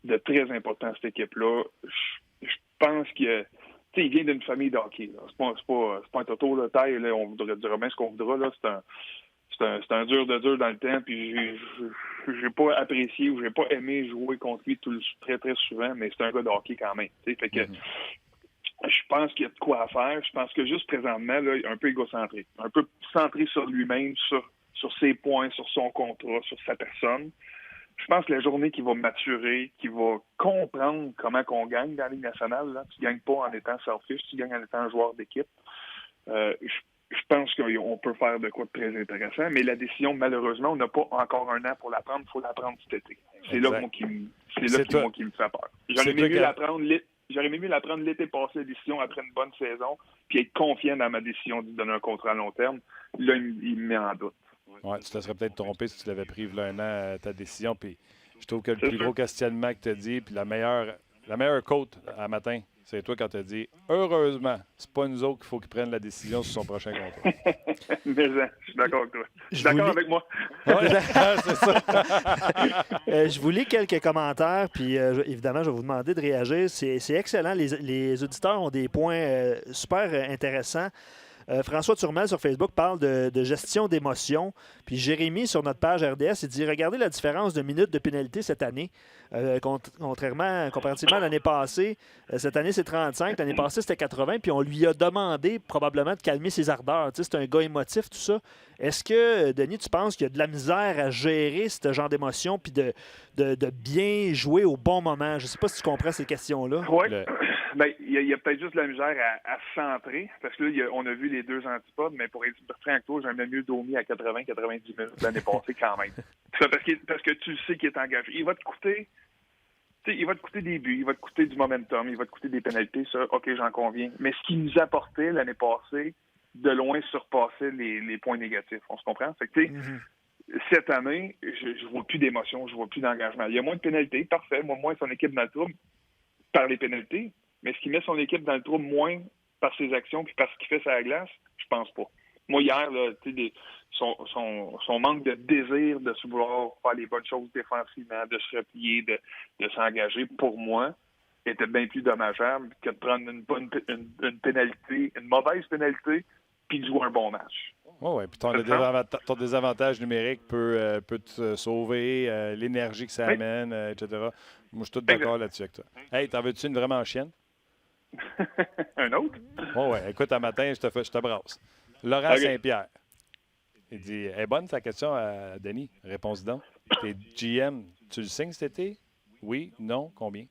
Speaker 3: de très important à cette équipe-là. Je pense que il vient d'une famille de hockey. C'est pas un toto de taille. Là, on voudrait dire bien ce qu'on voudra. Là. C'est un dur de dur dans le temps. Puis j'ai pas apprécié ou j'ai pas aimé jouer contre lui très, très souvent, mais c'est un gars de hockey quand même. Fait que je pense qu'il y a de quoi à faire. Je pense que juste présentement, là, il est un peu égocentré. Un peu centré sur lui-même, sur ses points, sur son contrat, sur sa personne. Je pense que la journée qui va maturer, qui va comprendre comment qu'on gagne dans la Ligue nationale, là, tu ne gagnes pas en étant selfish, tu gagnes en étant un joueur d'équipe. Je pense qu'on peut faire de quoi de très intéressant, mais la décision, malheureusement, on n'a pas encore un an pour la prendre. Il faut la prendre cet été. C'est là qui me fait peur. J'aurais aimé mieux la prendre l'été passé, la décision, après une bonne saison, puis être confiant dans ma décision de donner un contrat à long terme. Là, il me met en doute.
Speaker 1: Ouais, tu te serais peut-être trompé si tu l'avais pris il y a un an, ta décision. Puis je trouve que le plus gros questionnement que tu as dit, puis la meilleure quote à matin, c'est toi quand tu as dit « Heureusement, c'est pas nous autres qu'il faut qu'il prenne la décision sur son prochain contrat. »
Speaker 3: Mais je suis d'accord avec toi. Je suis d'accord avec moi.
Speaker 1: Ouais, c'est ça.
Speaker 2: Je vous lis quelques commentaires, puis évidemment, je vais vous demander de réagir. C'est excellent. Les auditeurs ont des points super intéressants. François Turmel sur Facebook parle de gestion d'émotions. Puis Jérémy sur notre page RDS, il dit « Regardez la différence de minutes de pénalité cette année. Comparativement à l'année passée. Cette année, c'est 35. L'année passée, c'était 80. Puis on lui a demandé probablement de calmer ses ardeurs. Tu sais, c'est un gars émotif, tout ça. Est-ce que, Denis, tu penses qu'il y a de la misère à gérer ce genre d'émotions puis de bien jouer au bon moment? Je ne sais pas si tu comprends ces questions-là.
Speaker 3: Oui. Ben, il y a peut-être juste de la misère à se centrer, parce que là, on a vu les deux antipodes, mais pour être franc avec toi, j'aimais mieux Domi à 80-90 minutes l'année passée quand même. Parce que tu sais qu'il est engagé. Il va te coûter des buts, il va te coûter du momentum, il va te coûter des pénalités, ça, OK, j'en conviens. Mais ce qu'il nous apportait l'année passée, de loin surpassait les points négatifs. On se comprend? Fait que, cette année, je vois plus d'émotion, je vois plus d'engagement. Il y a moins de pénalités, parfait. Moins son équipe dans le trouble par les pénalités. Mais est-ce qu'il met son équipe dans le trouble moins par ses actions puis par ce qu'il fait sur la glace? Je pense pas. Moi, hier, là, son manque de désir de se vouloir faire les bonnes choses défensivement, de se replier, de s'engager, pour moi, était bien plus dommageable que de prendre une pénalité, une mauvaise pénalité, puis de jouer un bon match.
Speaker 1: Oui, puis ton désavantage numérique peut te sauver, l'énergie que ça amène, etc. Moi, je suis tout d'accord là-dessus avec toi. Hey, t'en veux-tu une vraiment chienne?
Speaker 3: Un autre?
Speaker 1: Oh ouais, écoute, un matin, je te brasse. Laurent Saint-Pierre. Il dit, est bonne ta question à Denis? Réponse donc. T'es GM, tu le signes cet été? Oui, non, combien?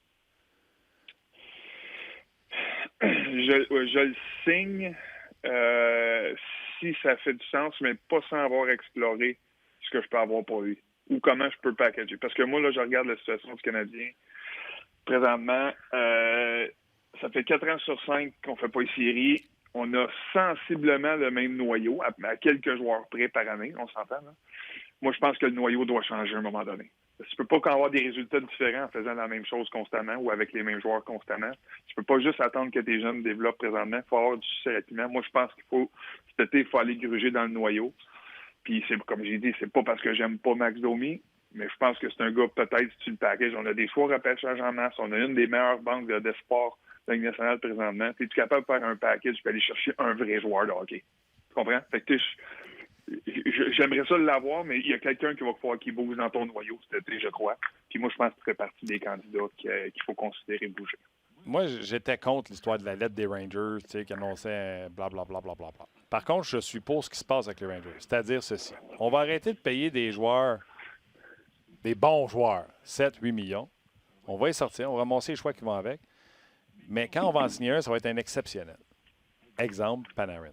Speaker 3: Je le signe si ça fait du sens, mais pas sans avoir exploré ce que je peux avoir pour lui ou comment je peux le packager. Parce que moi, là, je regarde la situation du Canadien. Présentement, ça fait 4 ans sur 5 qu'on ne fait pas les séries. On a sensiblement le même noyau, à quelques joueurs près par année, on s'entend, là. Moi, je pense que le noyau doit changer à un moment donné. Tu ne peux pas avoir des résultats différents en faisant la même chose constamment ou avec les mêmes joueurs constamment. Tu ne peux pas juste attendre que tes jeunes développent présentement. Il faut avoir du succès rapidement. Moi, je pense cet été, il faut aller gruger dans le noyau. Puis, comme j'ai dit, c'est pas parce que j'aime pas Max Domi, mais je pense que c'est un gars, peut-être, si tu le packages, on a des choix repêchage en masse, on a une des meilleures banques d'espoir de la Ligue nationale présentement. Es-tu capable de faire un package et aller chercher un vrai joueur de hockey? Tu comprends? Fait que j'aimerais ça l'avoir, mais il y a quelqu'un qui va falloir qu'il bouge dans ton noyau cet été, je crois. Puis moi, je pense que tu fais partie des candidats qu'il faut considérer bouger.
Speaker 1: Moi, j'étais contre l'histoire de la lettre des Rangers, tu sais, qui annonçait blablabla. Par contre, je suis pour ce qui se passe avec les Rangers. C'est-à-dire ceci. On va arrêter de payer des joueurs, des bons joueurs, 7-8 millions. On va y sortir, on va ramasser les choix qui vont avec. Mais quand on va en signer un, ça va être un exceptionnel. Exemple, Panarin.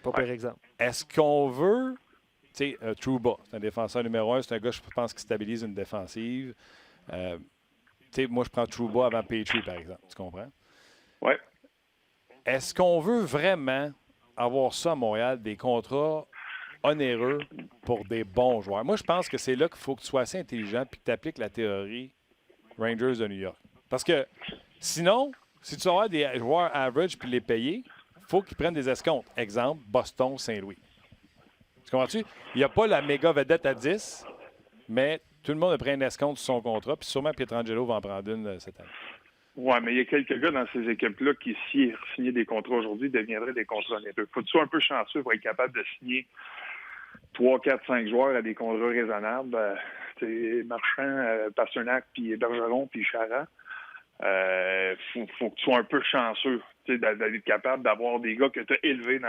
Speaker 2: Pas pire exemple.
Speaker 1: Est-ce qu'on veut... Tu sais, Trouba, c'est un défenseur numéro 1. C'est un gars, je pense, qui stabilise une défensive. Tu sais, moi, je prends Trouba avant Petrie, par exemple. Tu comprends?
Speaker 3: Oui.
Speaker 1: Est-ce qu'on veut vraiment avoir ça à Montréal, des contrats onéreux pour des bons joueurs. Moi, je pense que c'est là qu'il faut que tu sois assez intelligent et que tu appliques la théorie Rangers de New York. Parce que sinon, si tu veux avoir des joueurs average puis les payer, il faut qu'ils prennent des escomptes. Exemple, Boston, Saint-Louis. Tu comprends-tu? Il n'y a pas la méga vedette à 10, mais tout le monde a pris un escompte sur son contrat, puis sûrement Pietrangelo va en prendre une cette année.
Speaker 3: Oui, mais il y a quelques gars dans ces équipes-là qui, s'ils signaient des contrats aujourd'hui, deviendraient des contrats honnêteux. Faut que tu sois un peu chanceux pour être capable de signer 3, 4, 5 joueurs à des contrats raisonnables. Marchand, Pasternak, puis Bergeron, puis Chara. Faut que tu sois un peu chanceux d'être capable d'avoir des gars que tu as élevés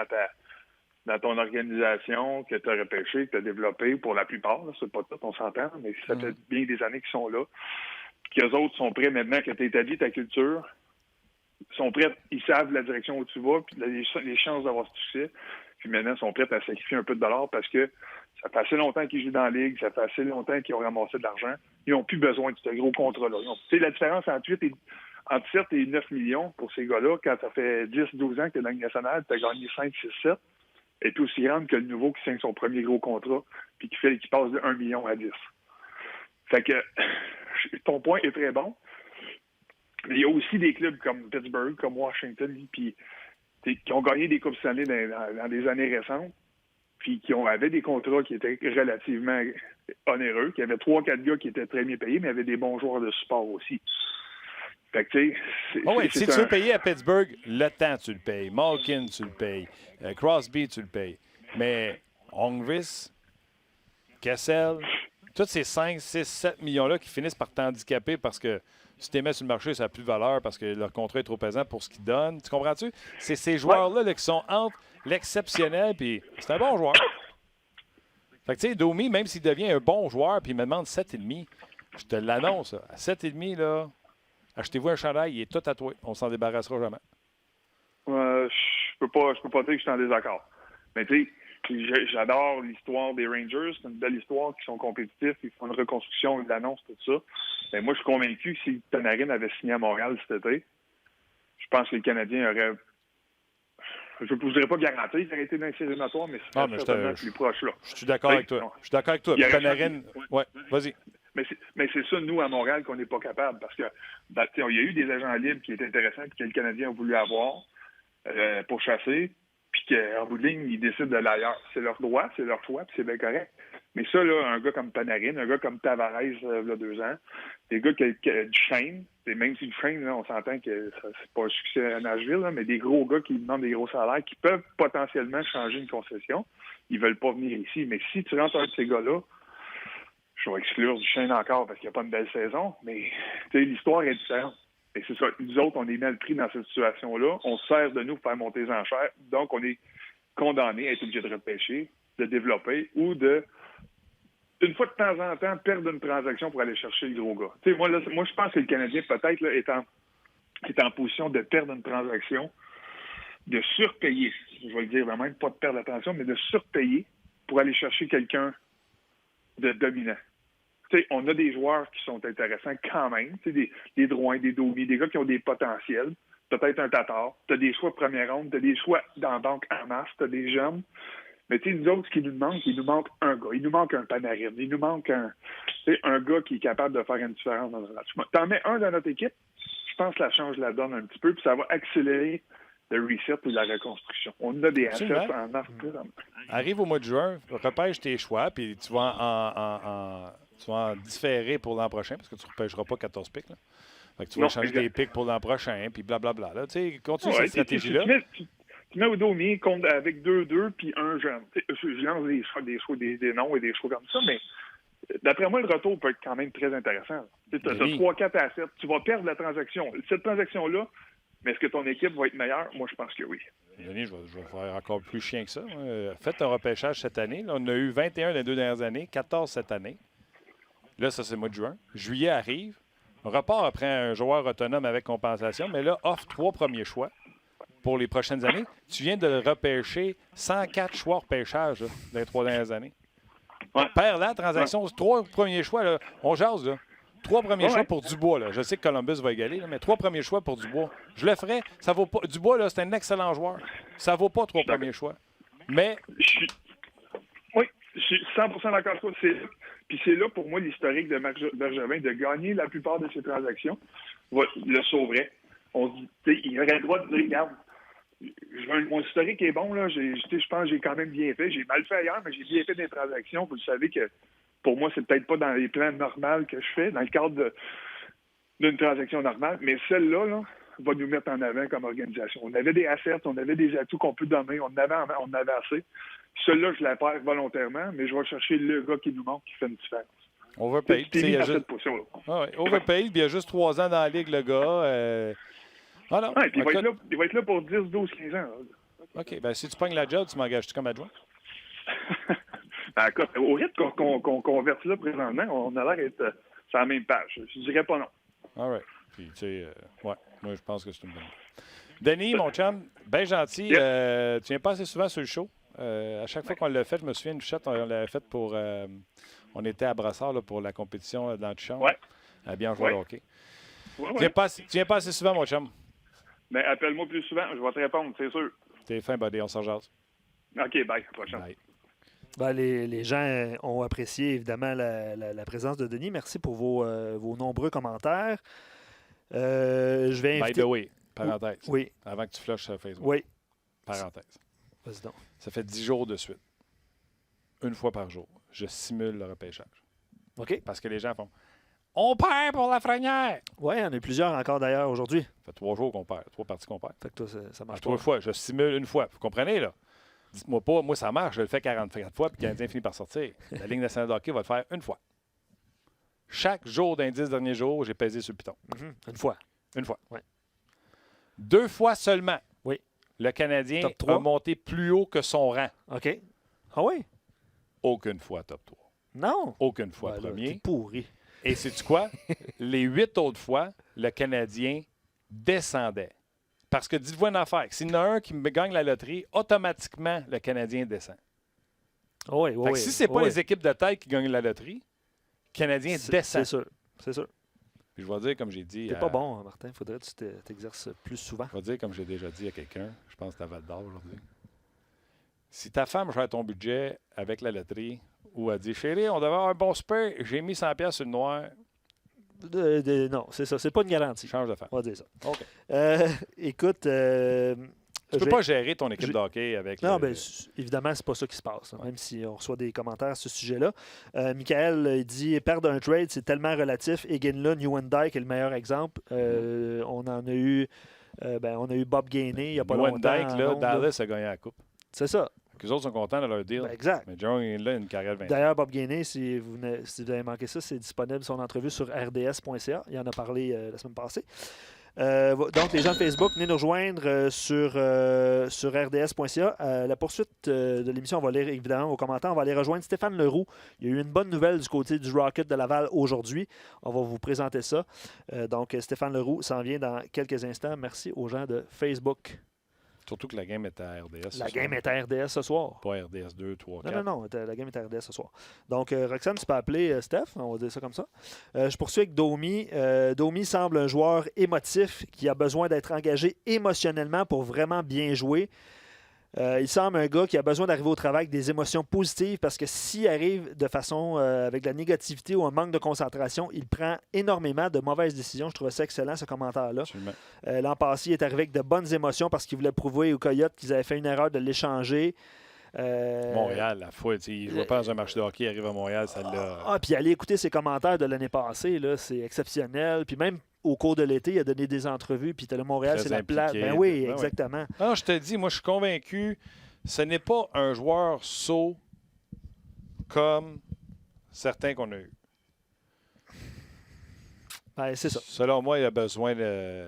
Speaker 3: dans ton organisation, que tu as repêché, que tu as développé pour la plupart. Là, c'est pas tout, on s'entend, mais ça fait bien des années qu'ils sont là. Qu'eux autres sont prêts maintenant que tu as établi ta culture, sont prêts, ils savent la direction où tu vas, puis les chances d'avoir ce succès. Puis maintenant, ils sont prêts à sacrifier un peu de dollars parce que ça fait assez longtemps qu'ils jouent dans la Ligue, ça fait assez longtemps qu'ils ont ramassé de l'argent. Ils n'ont plus besoin de ce gros contrat-là. La différence entre 7 et 9 millions pour ces gars-là, quand ça fait 10-12 ans que tu es dans la Ligue nationale, tu as gagné 5, 6, 7, est aussi grande que le nouveau qui signe son premier gros contrat puis qui passe de 1 million à 10. Fait que ton point est très bon. Mais il y a aussi des clubs comme Pittsburgh, comme Washington, puis qui ont gagné des Coupes Stanley dans des années récentes, puis qui avaient des contrats qui étaient relativement onéreux, qui avaient 3-4 gars qui étaient très bien payés, mais avaient des bons joueurs de support aussi. Fait que, tu sais,
Speaker 1: si tu veux payer à Pittsburgh, le temps, tu le payes. Malkin, tu le payes. Crosby, tu le payes. Mais Holmgren, Kessel, tous ces 5, 6, 7 millions-là qui finissent par t'handicaper parce que si tu les mets sur le marché, ça n'a plus de valeur parce que leur contrat est trop pesant pour ce qu'ils donnent. Tu comprends-tu? C'est ces joueurs-là là, qui sont entre l'exceptionnel puis c'est un bon joueur. Fait que, tu sais, Domi, même s'il devient un bon joueur puis il me demande 7,5, je te l'annonce. À 7,5, là, achetez-vous un chandail, il est tout à toi. On s'en débarrassera jamais.
Speaker 3: Je peux pas dire que je suis en désaccord. Mais tu sais, j'adore l'histoire des Rangers. C'est une belle histoire, qui sont compétitifs. Ils font une reconstruction, ils l'annoncent, tout ça. Mais moi, je suis convaincu que si Panarin avait signé à Montréal cet été, je pense que les Canadiens auraient... Je ne vous dirais pas garanti qu'il aurait été dans les séries éliminatoires, mais c'est certainement plus proche là.
Speaker 1: Je suis d'accord avec toi. Je suis d'accord avec toi. Panarin... Ouais, vas-y.
Speaker 3: Mais c'est ça, nous, à Montréal, qu'on n'est pas capable. Parce que il y a eu des agents libres qui étaient intéressants et que les Canadiens ont voulu avoir pour chasser. Puis qu'en bout de ligne, ils décident de l'ailleurs. C'est leur droit, c'est leur choix, puis c'est bien correct. Mais ça, là, un gars comme Panarin, un gars comme Tavares, il y a 2 ans, des gars qui Duchesne, même si Duchesne, là, on s'entend que c'est pas un succès à Nashville, là, mais des gros gars qui demandent des gros salaires, qui peuvent potentiellement changer une concession, ils veulent pas venir ici. Mais si tu rentres un de ces gars-là, je vais exclure Duchesne encore parce qu'il n'y a pas une belle saison, mais l'histoire est différente. Et c'est ça. Nous autres, on est mal pris dans cette situation-là. On se sert de nous pour faire monter les enchères. Donc, on est condamné à être obligé de repêcher, de développer ou de, une fois de temps en temps, perdre une transaction pour aller chercher le gros gars. Moi, je pense que le Canadien, peut-être, là, est en position de perdre une transaction, de surpayer. Je vais le dire vraiment, pas de perdre l'attention, mais de surpayer pour aller chercher quelqu'un de dominant. T'sais, on a des joueurs qui sont intéressants quand même, des Drouin, des Domi, des gars qui ont des potentiels, peut-être un Tatar, tu as des choix de première ronde, tu as des choix dans la banque en masse, tu as des jeunes, mais nous autres, ce qui nous manque, il nous manque un gars, il nous manque un Panarin, il nous manque un gars qui est capable de faire une différence dans un match. T'en mets un dans notre équipe, je pense que ça change la donne un petit peu, puis ça va accélérer le reset ou la reconstruction. On a des assets en masse.
Speaker 1: Arrive au mois de juin, repêche tes choix, puis tu vas en différer pour l'an prochain, parce que tu ne repêcheras pas 14 pics. Là. Fait que tu vas changer tes pics pour l'an prochain, puis blablabla. Continue cette stratégie-là.
Speaker 3: Tu mets au Domi avec 2-2 puis un jeune. Je lance des noms et des choix comme ça, mais d'après moi, le retour peut être quand même très intéressant. Tu as 3-4 assets. Tu vas perdre la transaction. Cette transaction-là, mais est-ce que ton équipe va être meilleure? Moi, je pense que oui.
Speaker 1: Denis, je vais faire encore plus chien que ça. Faites un repêchage cette année. Là, on a eu 21 les 2 dernières années, 14 cette année. Là, ça, c'est le mois de juin. Juillet arrive. On repart après un joueur autonome avec compensation, mais là, offre 3 premiers choix pour les prochaines années. Tu viens de repêcher 104 choix repêchage là, dans les 3 dernières années. Ouais. Perds la transaction, 3 premiers choix, là, on jase, là. 3 premiers choix pour Dubois. Là. Je sais que Columbus va égaler, là, mais 3 premiers choix pour Dubois. Je le ferais. Ça vaut pas. Dubois, là, c'est un excellent joueur. Ça vaut pas 3 premiers choix. Mais
Speaker 3: suis 100% d'accord avec toi. Puis c'est là, pour moi, l'historique de Marc Bergevin, de gagner la plupart de ses transactions, le sauverait. On se dit, il aurait le droit de dire, regarde, mon historique est bon, là. Je pense que j'ai quand même bien fait. J'ai mal fait ailleurs, mais j'ai bien fait des transactions. Vous le savez que pour moi, c'est peut-être pas dans les plans normaux que je fais, dans le cadre d'une transaction normale, mais celle-là, là, va nous mettre en avant comme organisation. On avait des assets, on avait des atouts qu'on peut donner, on en avait assez. Celle-là, je la perds volontairement, mais je vais chercher le gars qui nous manque, qui fait une différence.
Speaker 1: Overpaid.
Speaker 3: Il
Speaker 1: Il
Speaker 3: est
Speaker 1: a
Speaker 3: dans
Speaker 1: juste...
Speaker 3: cette position-là.
Speaker 1: Overpaid, puis il y a juste 3 ans dans la ligue, le gars. Voilà.
Speaker 3: Ouais, puis il va être là pour 10, 12, 15 ans. Là.
Speaker 1: OK. Ben, si tu pognes la job, tu m'engages-tu comme adjoint?
Speaker 3: Ben, écoute, au rythme qu'on converse là présentement, on a l'air d'être sur la même page. Je dirais pas non.
Speaker 1: All right. Puis, tu sais, ouais, moi, je pense que c'est une bonne chose. Denis, mon chum, bien gentil.
Speaker 3: Yep.
Speaker 1: Tu viens pas assez souvent sur le show. À chaque fois qu'on l'a fait, je me souviens, une chute, on l'avait faite pour... on était à Brassard là, pour la compétition dans le champ.
Speaker 3: Ouais.
Speaker 1: À bien jouer
Speaker 3: Ouais.
Speaker 1: au hockey.
Speaker 3: Ouais,
Speaker 1: Tu viens pas assez souvent, mon chum.
Speaker 3: Mais appelle-moi plus souvent, je vais te répondre, c'est sûr.
Speaker 1: T'es fin, buddy, on s'en jase.
Speaker 3: OK, bye. À la prochaine.
Speaker 1: Bye.
Speaker 2: Ben, les gens ont apprécié évidemment la présence de Denis. Merci pour vos nombreux commentaires. Je vais
Speaker 1: By
Speaker 2: inviter...
Speaker 1: the way, parenthèse.
Speaker 2: Oui,
Speaker 1: Avant que tu flushes sur Facebook.
Speaker 2: oui.
Speaker 1: Parenthèse.
Speaker 2: Vas-y donc.
Speaker 1: Ça fait 10 jours de suite. Une fois par jour. Je simule le repêchage.
Speaker 2: OK.
Speaker 1: Parce que les gens font « On perd pour la Lafrenière!
Speaker 2: Oui, il y en a plusieurs encore d'ailleurs aujourd'hui. »
Speaker 1: Ça fait 3 jours qu'on perd. 3 parties qu'on perd.
Speaker 2: Fait que toi, ça marche pas.
Speaker 1: 3 fois. Je simule une fois. Vous comprenez, là? Dites-moi pas, moi, ça marche. Je le fais 44 fois, puis le Canadien finit par sortir. La Ligue nationale de hockey va le faire une fois. Chaque jour d'un 10 derniers jours, j'ai pesé sur le piton.
Speaker 2: Une fois.
Speaker 1: Une fois.
Speaker 2: Ouais.
Speaker 1: 2 fois seulement.
Speaker 2: Oui.
Speaker 1: Le Canadien
Speaker 2: Top 3.
Speaker 1: a monté plus haut que son rang.
Speaker 2: OK. Ah oui?
Speaker 1: Aucune fois top 3.
Speaker 2: Non.
Speaker 1: Aucune fois
Speaker 2: Ben là,
Speaker 1: premier.
Speaker 2: t'es pourri.
Speaker 1: Et sais-tu quoi? Les 8 autres fois, le Canadien descendait. Parce que dites-vous une affaire, s'il y en a un qui me gagne la loterie, automatiquement, le Canadien descend.
Speaker 2: Oui,
Speaker 1: Fait
Speaker 2: oui.
Speaker 1: que si ce n'est pas les équipes de tête qui gagnent la loterie, le Canadien descend.
Speaker 2: C'est sûr. C'est sûr.
Speaker 1: Puis je vais dire, comme j'ai dit...
Speaker 2: T'es pas bon, Martin. Faudrait que tu t'exerces plus souvent.
Speaker 1: Je vais dire, comme j'ai déjà dit à quelqu'un, je pense que c'était à Val-d'Or aujourd'hui. Si ta femme gère ton budget avec la loterie, ou elle dit « Chérie, on devait avoir un bon super, j'ai mis 100$ sur le noir. »
Speaker 2: Non, c'est ça. C'est pas une garantie.
Speaker 1: Change de femme.
Speaker 2: On va dire ça.
Speaker 1: OK.
Speaker 2: Écoute...
Speaker 1: Tu peux pas gérer ton équipe
Speaker 2: je-
Speaker 1: de hockey avec...
Speaker 2: Non,
Speaker 1: le-
Speaker 2: bien, évidemment, c'est pas ça qui se passe, hein, même si on reçoit des commentaires à ce sujet-là. Michael il dit perdre un trade, c'est tellement relatif. Eginla, Newendijk est le meilleur exemple. On en a eu, on a eu Bob Gainey il n'y a pas longtemps.
Speaker 1: Newendijk,
Speaker 2: en
Speaker 1: là,
Speaker 2: ondes, là.
Speaker 1: Dallas a gagné la coupe.
Speaker 2: C'est ça.
Speaker 1: Les autres sont contents de leur deal.
Speaker 2: Ben, exact.
Speaker 1: Mais John là, a une carrière de 20 ans.
Speaker 2: D'ailleurs, Bob Gainey, si vous avez manqué ça, c'est disponible son entrevue sur rds.ca. Il en a parlé la semaine passée. Donc, les gens de Facebook, venez nous rejoindre sur rds.ca. La poursuite de l'émission, on va lire évidemment vos commentaires. On va aller rejoindre Stéphane Leroux. Il y a eu une bonne nouvelle du côté du Rocket de Laval aujourd'hui. On va vous présenter ça. Donc, Stéphane Leroux s'en vient dans quelques instants. Merci aux gens de Facebook.
Speaker 1: Surtout que la game est à RDS.
Speaker 2: La game est à RDS ce soir.
Speaker 1: Pas RDS 2, 3, 4.
Speaker 2: Non, la game est à RDS ce soir. Donc, Roxane, tu peux appeler Steph, on va dire ça comme ça. Je poursuis avec Domi. Domi semble un joueur émotif qui a besoin d'être engagé émotionnellement pour vraiment bien jouer. Il semble un gars qui a besoin d'arriver au travail avec des émotions positives parce que s'il arrive de façon avec de la négativité ou un manque de concentration, il prend énormément de mauvaises décisions. Je trouve ça excellent, ce commentaire-là.
Speaker 1: Absolument.
Speaker 2: L'an passé, il est arrivé avec de bonnes émotions parce qu'il voulait prouver aux Coyotes qu'ils avaient fait une erreur de l'échanger.
Speaker 1: Montréal, la fois, il ne jouait pas dans un match de hockey, il arrive à Montréal, ça l'a.
Speaker 2: Ah, puis aller écouter ses commentaires de l'année passée, là, c'est exceptionnel. Puis même au cours de l'été, il a donné des entrevues, puis le Montréal,
Speaker 1: Très
Speaker 2: c'est la place.
Speaker 1: impliqué.
Speaker 2: Ben oui,
Speaker 1: Ben
Speaker 2: exactement.
Speaker 1: Non, je te dis, moi, je suis convaincu, ce n'est pas un joueur sot comme certains qu'on a eus.
Speaker 2: Ben, c'est ça.
Speaker 1: Selon moi, il a besoin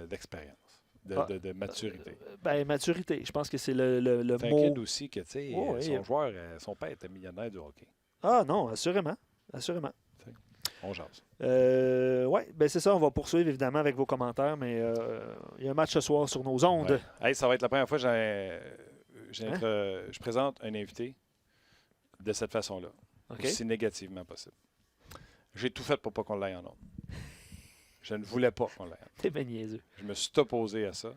Speaker 1: d'expérience, de maturité.
Speaker 2: Maturité. Je pense que c'est le
Speaker 1: C'est un
Speaker 2: mot.
Speaker 1: kid aussi que, tu sais,
Speaker 2: Oh, oui.
Speaker 1: son joueur, son père était millionnaire du hockey.
Speaker 2: Ah non, assurément. Assurément.
Speaker 1: On jase.
Speaker 2: Oui, ben c'est ça. On va poursuivre évidemment avec vos commentaires, mais il y a un match ce soir sur nos ondes.
Speaker 1: Ouais. Hey, ça va être la première fois que je présente un invité de cette façon-là.
Speaker 2: OK.
Speaker 1: Aussi négativement possible. J'ai tout fait pour pas qu'on l'aille en ondes. Je ne voulais pas qu'on l'aille en ondes.
Speaker 2: T'es bien niaiseux.
Speaker 1: Je me suis opposé à ça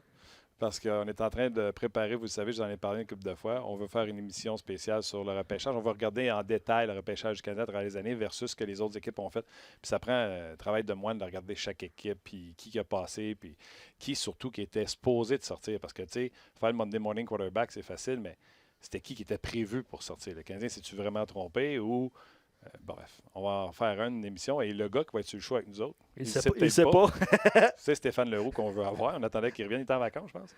Speaker 1: parce qu'on est en train de préparer, vous le savez, je vous en ai parlé une couple de fois, on veut faire une émission spéciale sur le repêchage. On va regarder en détail le repêchage du Canada à travers les années versus ce que les autres équipes ont fait. Puis ça prend un travail de moine de regarder chaque équipe, puis qui a passé, puis qui surtout qui était supposé de sortir. Parce que, tu sais, faire le Monday Morning Quarterback, c'est facile, mais c'était qui était prévu pour sortir? Le Canadien, s'est-tu vraiment trompé ou... bref, on va en faire une émission et le gars qui va être sur le show avec nous autres,
Speaker 2: il sait pas.
Speaker 1: C'est Stéphane Leroux qu'on veut avoir. On attendait qu'il revienne. Il est en vacances, je pense.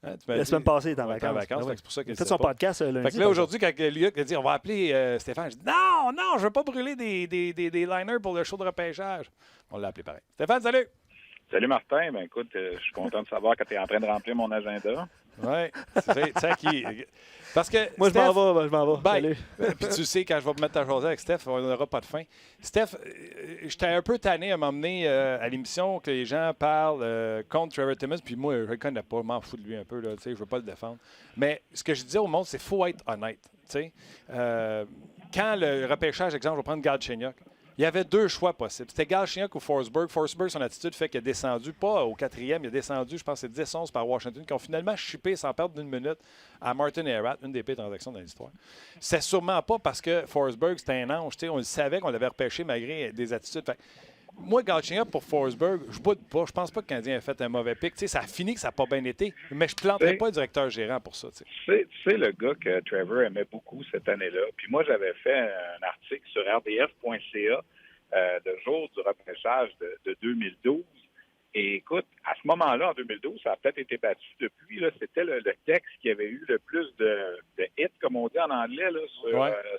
Speaker 1: Hein,
Speaker 2: La semaine passée, il est en
Speaker 1: Ouais,
Speaker 2: vacances.
Speaker 1: fait que c'est pour ça qu'il
Speaker 2: fait son podcast lundi.
Speaker 1: Fait que là, aujourd'hui, quand Luc a dit on va appeler Stéphane, je dis non, je veux pas brûler des liners pour le show de repêchage. On l'a appelé pareil. Stéphane, salut!
Speaker 4: Salut Martin, ben écoute, je suis content de savoir que tu es en train de remplir mon agenda.
Speaker 1: Oui, c'est ça qui. Parce que.
Speaker 2: Moi,
Speaker 1: Steph,
Speaker 2: je m'en vais.
Speaker 1: Bye.
Speaker 2: Salut.
Speaker 1: Puis tu sais, quand je vais me mettre à jaser avec Steph, on n'aura pas de fin. Steph, j'étais un peu tanné à m'emmener à l'émission que les gens parlent contre Trevor Timmons, puis moi, je le connais pas, je m'en fous de lui un peu, là, je veux pas le défendre. Mais ce que je disais au monde, c'est qu'il faut être honnête. Quand le repêchage, exemple, je vais prendre Galchenyuk, il y avait deux choix possibles. C'était Galchenyuk ou Forsberg. Forsberg, son attitude fait qu'il a descendu, pas au 4e, il a descendu, je pense, c'est 10-11 par Washington, qui ont finalement chippé sans perdre d'une minute à Martin Erat, une des pires transactions dans l'histoire. C'est sûrement pas parce que Forsberg, c'était un ange. On le savait qu'on l'avait repêché malgré des attitudes. Fait, moi, Galchenyuk pour Forsberg, je boude pas. Je pense pas que le Canadien a fait un mauvais pic. Ça a fini que ça n'a pas bien été, mais je ne planterai pas le directeur gérant pour ça.
Speaker 4: Tu sais le gars que Trevor aimait beaucoup cette année-là. Puis moi, j'avais fait un article sur rdf.ca le jour du repêchage de 2012. Et écoute, à ce moment-là, en 2012, ça a peut-être été battu depuis. Là, c'était le texte qui avait eu le plus de hits, comme on dit en anglais, là,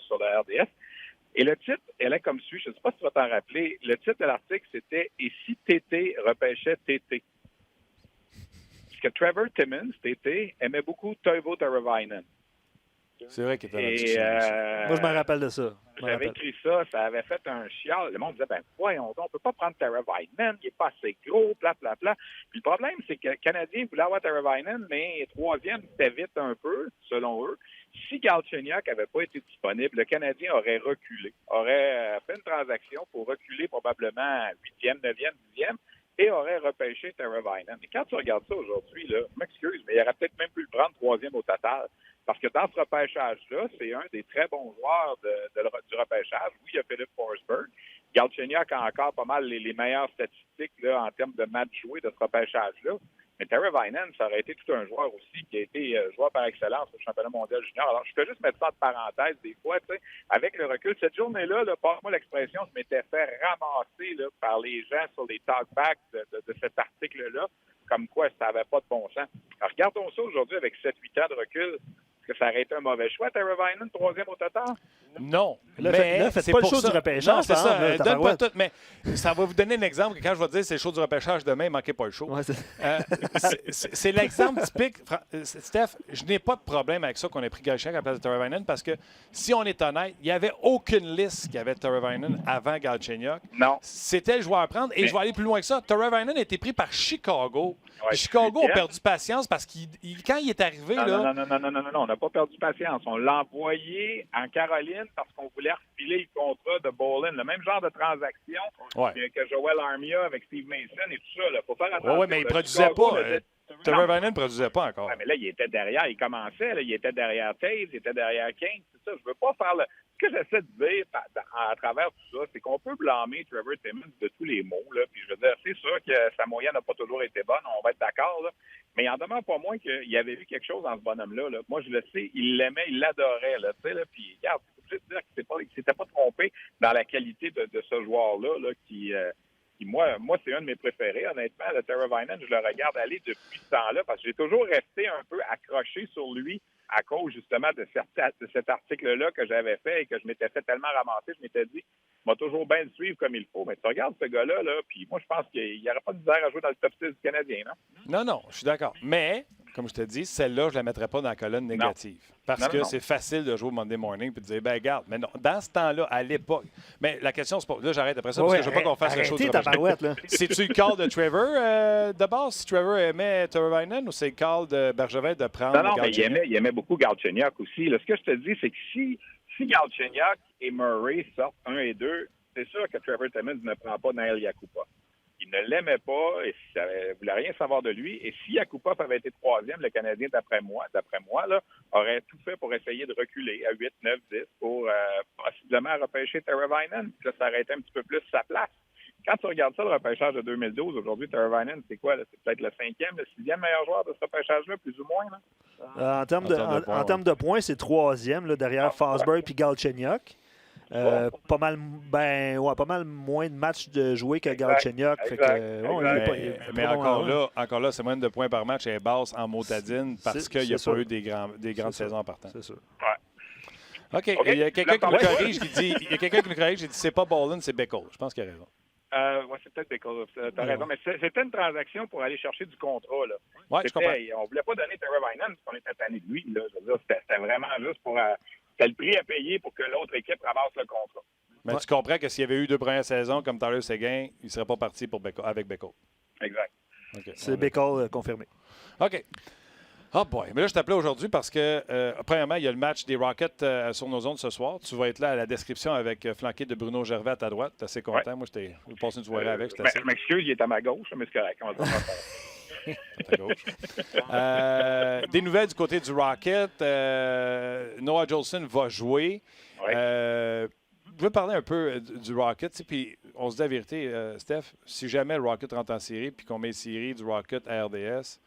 Speaker 4: sur la RDF. Et le titre, elle est comme suit. Je ne sais pas si tu vas t'en rappeler. Le titre de l'article, c'était « Et si TT repêchait TT ». Parce que Trevor Timmons, TT, aimait beaucoup Teuvo Teravainen.
Speaker 1: C'est vrai qu'il était là-dessus.
Speaker 2: Moi, je me rappelle de ça.
Speaker 4: J'avais écrit ça, ça avait fait un chial. Le monde disait, ben voyons donc, on peut pas prendre Teravainen, il est pas assez gros, Puis le problème, c'est que le Canadien voulait avoir Teravainen, mais troisième, c'était vite un peu, selon eux. Si Galchenyuk n'avait pas été disponible, le Canadien aurait reculé, aurait fait une transaction pour reculer probablement 8e, 9e, 10e, et aurait repêché Teravainen. Et quand tu regardes ça aujourd'hui, là, je m'excuse, mais il aurait peut-être même pu le prendre troisième au total. Parce que dans ce repêchage-là, c'est un des très bons joueurs du repêchage. Oui, il y a Philippe Forsberg. Galchenyuk a encore pas mal les meilleures statistiques là, en termes de matchs joués de ce repêchage-là. Mais Teravainen, ça aurait été tout un joueur aussi qui a été joueur par excellence au championnat mondial junior. Alors, je peux juste mettre ça en parenthèse des fois, tu sais, avec le recul. Cette journée-là, par-moi l'expression, je m'étais fait ramasser là, par les gens sur les talkbacks de cet article-là, comme quoi ça n'avait pas de bon sens. Alors, regardons ça aujourd'hui avec 7-8 ans de recul. Que ça aurait été un mauvais choix, Teravainen, troisième au total?
Speaker 1: Non.
Speaker 2: Là, faites pas le show du repêchage.
Speaker 1: Non, c'est ça. Donne pas tout. Mais ça va vous donner un exemple que quand je vais dire c'est le show du repêchage demain, manquez pas le show.
Speaker 2: Ouais,
Speaker 1: c'est l'exemple typique. Steph, je n'ai pas de problème avec ça qu'on ait pris Galchenyuk à la place de Teravainen parce que si on est honnête, il n'y avait aucune liste qui avait Teravainen avant Galchenyuk.
Speaker 4: Non.
Speaker 1: C'était le joueur à prendre. Et je vais aller plus loin que ça. Teravainen a été pris par Chicago.
Speaker 4: Ouais,
Speaker 1: Chicago a perdu patience parce que quand il est arrivé...
Speaker 4: Non, on n'a pas perdu patience. On l'a envoyé en Caroline parce qu'on voulait refiler le contrat de Bolin. Le même genre de transaction que Joel Armia avec Steve Mason et tout ça. Il faut faire attention.
Speaker 1: Oui, mais il ne produisait pas. Teravainen ne produisait pas encore.
Speaker 4: Ouais, mais là, il était derrière. Il commençait. Là, il était derrière Taves, il était derrière Kane. C'est ça. Je veux pas faire le... Ce que j'essaie de dire à travers tout ça, c'est qu'on peut blâmer Trevor Timmons de tous les maux. Là. Puis je veux dire, c'est sûr que sa moyenne n'a pas toujours été bonne. On va être d'accord. Là. Mais il en demeure pas moins qu'il avait vu quelque chose dans ce bonhomme-là. Là. Moi, je le sais. Il l'aimait, il l'adorait. Là, là, puis, regarde, c'est obligé de dire qu'il ne s'était pas trompé dans la qualité de ce joueur-là là, qui moi, c'est un de mes préférés, honnêtement. Le Teravainen, je le regarde aller depuis ce temps-là parce que j'ai toujours resté un peu accroché sur lui à cause, justement, de cet article-là que j'avais fait et que je m'étais fait tellement ramasser. Je m'étais dit, il va toujours bien le suivre comme il faut. Mais tu regardes ce gars-là, là, puis moi, je pense qu'il n'y aurait pas de misère à jouer dans le top 6 du Canadien, non?
Speaker 1: Non, je suis d'accord. Mais, comme je te dis, celle-là, je ne la mettrais pas dans la colonne négative. Parce que c'est facile de jouer au Monday Morning et de dire, ben regarde, mais non, dans ce temps-là, à l'époque... Mais la question, c'est pas... Là, j'arrête après ça parce que je veux pas qu'on fasse la chose de C'est-tu le call de Trevor de base? Si Trevor aimait Teravainen ou c'est le call de Bergevin de prendre
Speaker 4: Non, mais il aimait beaucoup Galchenyuk aussi. Là, ce que je te dis, c'est que si Galchenyuk et Murray sortent 1 et 2, c'est sûr que Trevor Timmons ne prend pas Nail Yakupa. il ne l'aimait pas, et il ne voulait rien savoir de lui. Et si Yakupov avait été 3e, le Canadien, d'après moi, là, aurait tout fait pour essayer de reculer à 8, 9, 10 pour possiblement repêcher Teravainen. Puis là, ça aurait été un petit peu plus sa place. Quand tu regardes ça, le repêchage de 2012, aujourd'hui, Teravainen, c'est quoi? Là? C'est peut-être le 5e, le 6e meilleur joueur de ce repêchage-là, plus ou moins. Là.
Speaker 2: En termes de points, c'est 3e, là, derrière Forsberg et Galchenyuk. Pas mal moins de matchs de jouer que Galchenyuk.
Speaker 1: Mais encore là, c'est moins de points par match est basse en motadine parce qu'il n'y a pas eu des grandes saisons en partant.
Speaker 2: C'est sûr.
Speaker 4: Ouais.
Speaker 1: OK. Il y a quelqu'un qui nous corrige qui dit c'est pas Bolin, c'est Beckle. Je pense qu'il a raison.
Speaker 4: C'est peut-être Beckle. Tu as raison, mais c'était une transaction pour aller chercher du contrat. Là.
Speaker 1: Ouais, je comprends.
Speaker 4: On ne voulait pas donner Teravainen parce qu'on était tanné de lui. Là. Je veux dire, c'était vraiment juste pour... c'était le prix à payer pour que l'autre équipe ramasse le contrat.
Speaker 1: Mais tu comprends que s'il y avait eu 2 premières saisons comme Tyler Seguin, il ne serait pas parti avec Beckle.
Speaker 4: Exact.
Speaker 1: Okay.
Speaker 2: C'est Beckle confirmé.
Speaker 1: OK. Oh boy. Mais là, je t'appelais aujourd'hui parce que, premièrement, il y a le match des Rockets sur nos ondes ce soir. Tu vas être là à la description avec flanqué de Bruno Gervais à ta droite. Tu es assez content. Ouais. Moi, je passé une soirée avec.
Speaker 4: Je m'excuse, il est à ma gauche, mais c'est correct. On va
Speaker 1: à gauche. Des nouvelles du côté du Rocket. Noah Jolson va jouer.
Speaker 4: Ouais.
Speaker 1: Je veux parler un peu du Rocket. Puis on se dit la vérité, Steph, si jamais le Rocket rentre en série puis qu'on met série du Rocket à RDS,